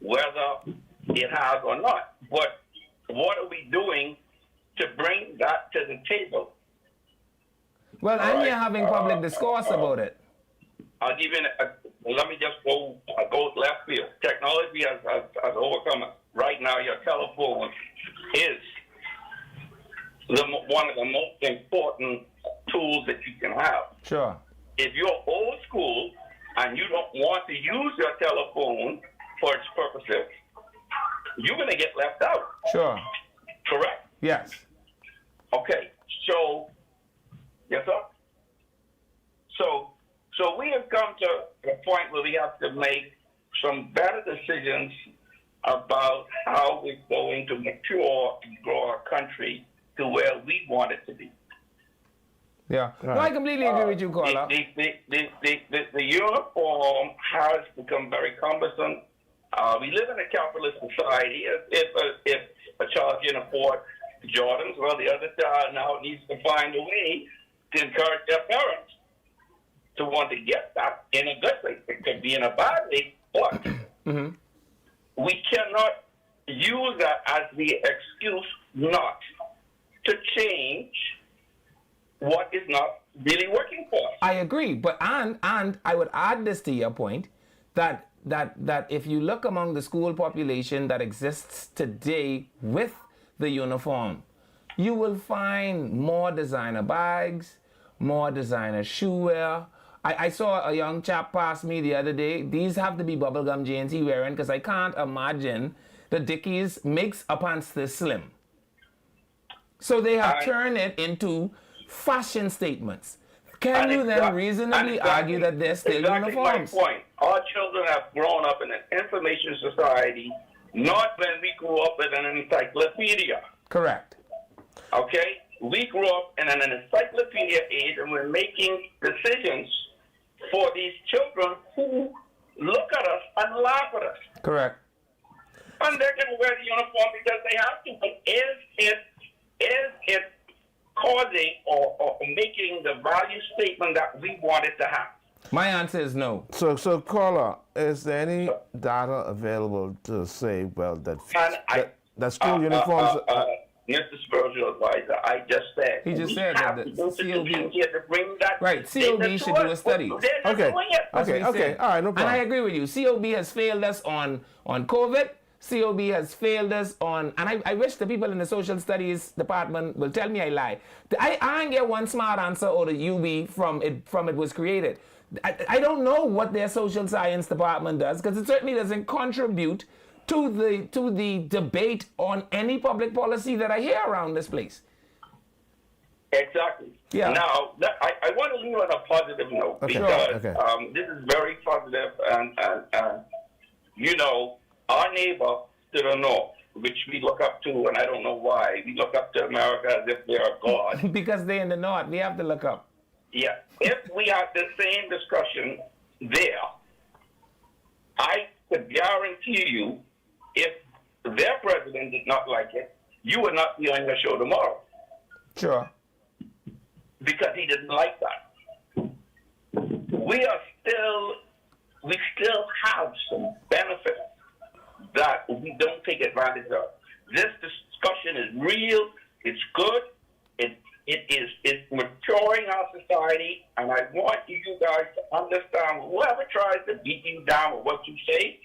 Whether it has or not. But what are we doing to bring that to the table? Well, and you're having public discourse about it. I'll give you let me just go left field. Technology has overcome it. Right now, your telephone is one of the most important tools that you can have. Sure. If you're old school and you don't want to use your telephone for its purposes, you're going to get left out. Sure. Correct? Yes. Okay. So, yes, sir? So we have come to a point where we have to make some better decisions about how we're going to mature and grow our country to where we want it to be. Yeah. Right. No, I completely agree with you, Carla. The uniform has become very cumbersome. We live in a capitalist society. If a child can afford Jordans, well, the other child now needs to find a way to encourage their parents to want to get that in a good way. It could be in a bad way, but we cannot use that as the excuse not to change what is not really working for us. I agree, but and I would add this to your point that if you look among the school population that exists today with the uniform, you will find more designer bags, more designer shoe wear. I saw a young chap pass me the other day. These have to be bubblegum jeans he wearing because I can't imagine the Dickies makes a pants this slim. So they have turned it into fashion statements. Can you then reasonably argue that they're still uniforms? My point. Our children have grown up in an information society, not when we grew up in an encyclopedia. Correct. Okay? We grew up in an encyclopedia age, and we're making decisions for these children who look at us and laugh at us. Correct. And they're going to wear the uniform because they have to. But is it causing or making the value statement that we wanted to have? My answer is no. So Carla, is there any data available to say, well, that school uniforms... Mr. Spiritual Advisor, I just said. He just said that the COB... Here to bring that right, COB should do a study. Okay, all right, no problem. And I agree with you. COB has failed us on COVID. COB has failed us on, and I wish the people in the social studies department will tell me I lie. I ain't get one smart answer out of UB from it was created. I don't know what their social science department does because it certainly doesn't contribute to the debate on any public policy that I hear around this place. Exactly. Yeah. Now, I want to leave on a positive note because this is very positive, and you know, our neighbor to the north, which we look up to, and I don't know why, we look up to America as if they're a god. Because they're in the north, we have to look up. Yeah. If we had the same discussion there, I could guarantee you, if their president did not like it, you would not be on your show tomorrow. Sure. Because he didn't like that. We still have some benefits that we don't take advantage of. This discussion is real, it's good, it's maturing our society, and I want you guys to understand, whoever tries to beat you down with what you say,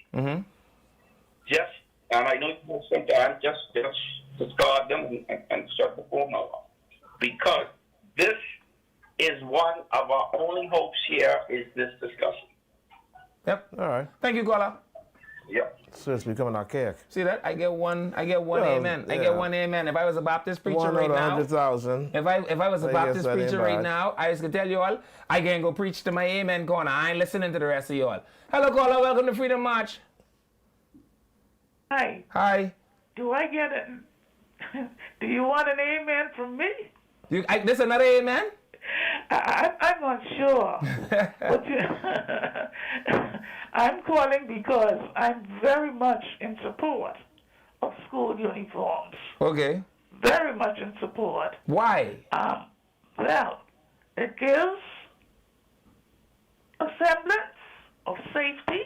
and I know you will sometimes, just discard them and shut the phone off. Because this is one of our only hopes here is this discussion. Yep. All right. Thank you, caller. Yep. So it's becoming archaic. See that? I get one Well, amen. I get one amen. If I was a Baptist preacher One right out of now, 100,000. if I was a I Baptist guess that ain't preacher right bad. now, I just could tell you all, I can go preach to my amen corner. I ain't listening to the rest of you all. Hello, caller. Welcome to Freedom March. Hi. Hi. Do I get it? Do you want an amen from me? This another amen? I'm not sure. But I'm calling because I'm very much in support of school uniforms. Okay. Very much in support. Why? Well, it gives a semblance of safety,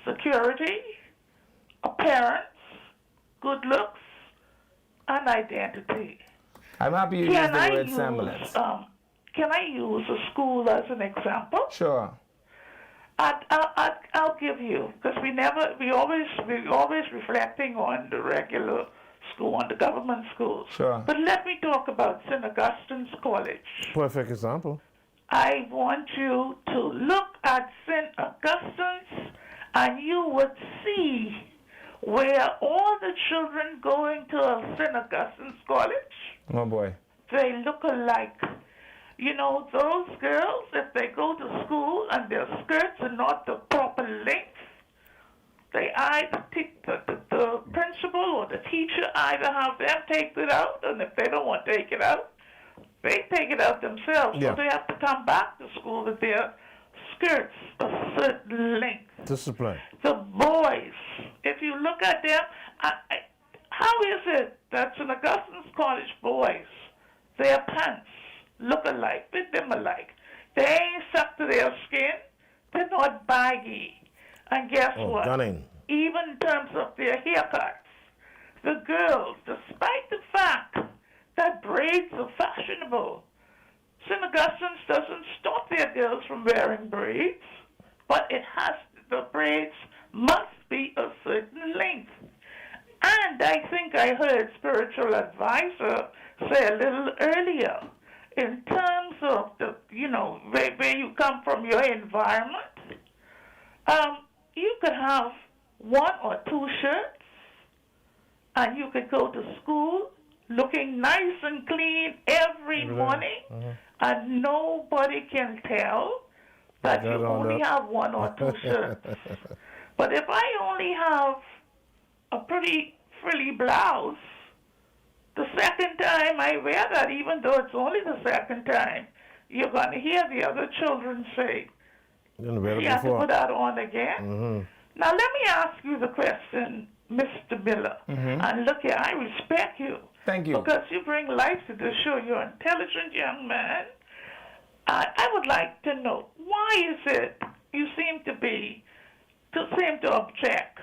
security, appearance, good looks, and identity. I'm happy you used the word semblance. Can I use a school as an example? Sure. I'll give you, because we always reflecting on the regular school, on the government schools. Sure. But let me talk about St. Augustine's College. Perfect example. I want you to look at St. Augustine's, and you would see where all the children going to St. Augustine's College, Oh boy. they look alike. You know, those girls, if they go to school and their skirts are not the proper length, they either the principal or the teacher either have them take it out, and if they don't want to take it out, they take it out themselves. Yeah. So they have to come back to school with their skirts a certain length. Discipline. The boys, if you look at them, how is it that St. Augustine's College boys, their pants look alike, fit them alike? They ain't stuck to their skin. They're not baggy. And guess what? Gunning. Even in terms of their haircuts, the girls, despite the fact that braids are fashionable, St. Augustine's doesn't stop their girls from wearing braids, but the braids must be a certain length. And I think I heard spiritual advisor say a little earlier, in terms of where you come from, your environment, you could have one or two shirts, and you could go to school looking nice and clean every morning, and nobody can tell that you only have one or two shirts. But if I only have a pretty frilly blouse, the second time I wear that, even though it's only the second time, you're going to hear the other children say, you have to put that on again. Mm-hmm. Now, let me ask you the question, Mr. Miller. And look here, I respect you. Thank you. Because you bring life to the show. You're an intelligent young man. I would like to know, why is it you seem to object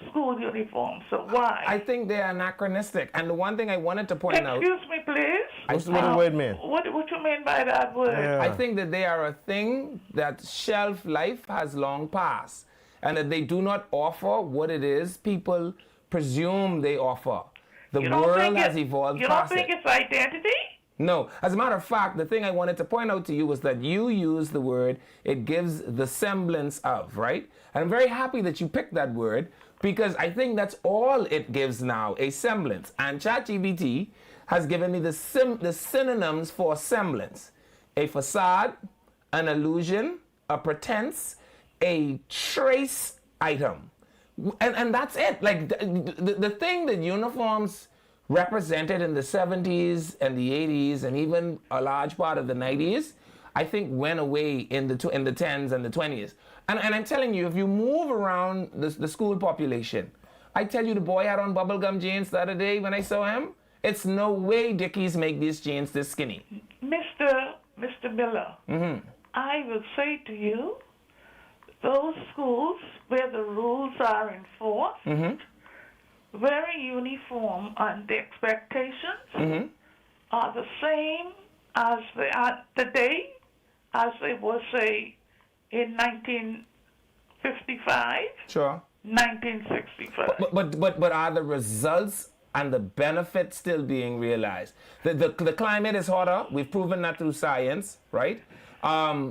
school uniforms? So why? I think they're anachronistic. And the one thing I wanted to point out... Excuse me, please. What the word mean? What you mean by that word? Yeah. I think that they are a thing that shelf life has long passed, and that they do not offer what it is people presume they offer. The world has evolved past it. You don't think it's identity? No. As a matter of fact, the thing I wanted to point out to you was that you use the word, it gives the semblance of, right? And I'm very happy that you picked that word, because I think that's all it gives now, a semblance. And ChatGPT has given me the synonyms for semblance: a facade, an illusion, a pretense, a trace item. And that's it. Like the thing that uniforms represented in the 70s and the 80s and even a large part of the 90s, I think went away in the 10s and the 20s. And I'm telling you, if you move around the school population, I tell you, the boy had on bubblegum jeans the other day when I saw him. It's no way Dickies make these jeans this skinny. Mr. Miller, I will say to you, those schools where the rules are enforced, wearing uniform and the expectations are the same as they are today as they were, say, in 1955. Sure. 1965. But are the results and the benefit still being realized. The climate is hotter. We've proven that through science, right?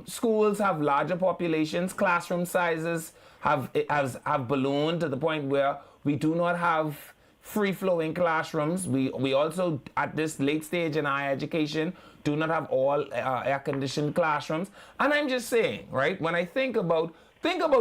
Schools have larger populations. Classroom sizes have ballooned to the point where we do not have free-flowing classrooms. We also, at this late stage in higher education, do not have all air-conditioned classrooms. And I'm just saying, right, when I think about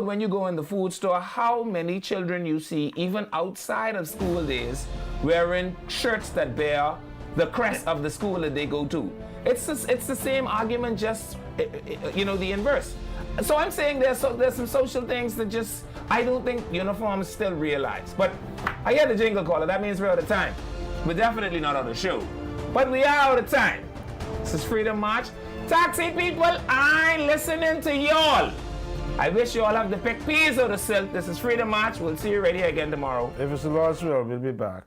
when you go in the food store, how many children you see, even outside of school days, wearing shirts that bear the crest of the school that they go to. It's the same argument, just, the inverse. So I'm saying there's some social things that just, I don't think uniforms still realize. But I hear the jingle caller, that means we're out of time. We're definitely not on the show, but we are out of time. This is Freedom March. Taxi people, I'm listening to y'all. I wish you all have the pick peas or the silk. This is Freedom March. We'll see you right here again tomorrow. If it's the Lord's will, we'll be back.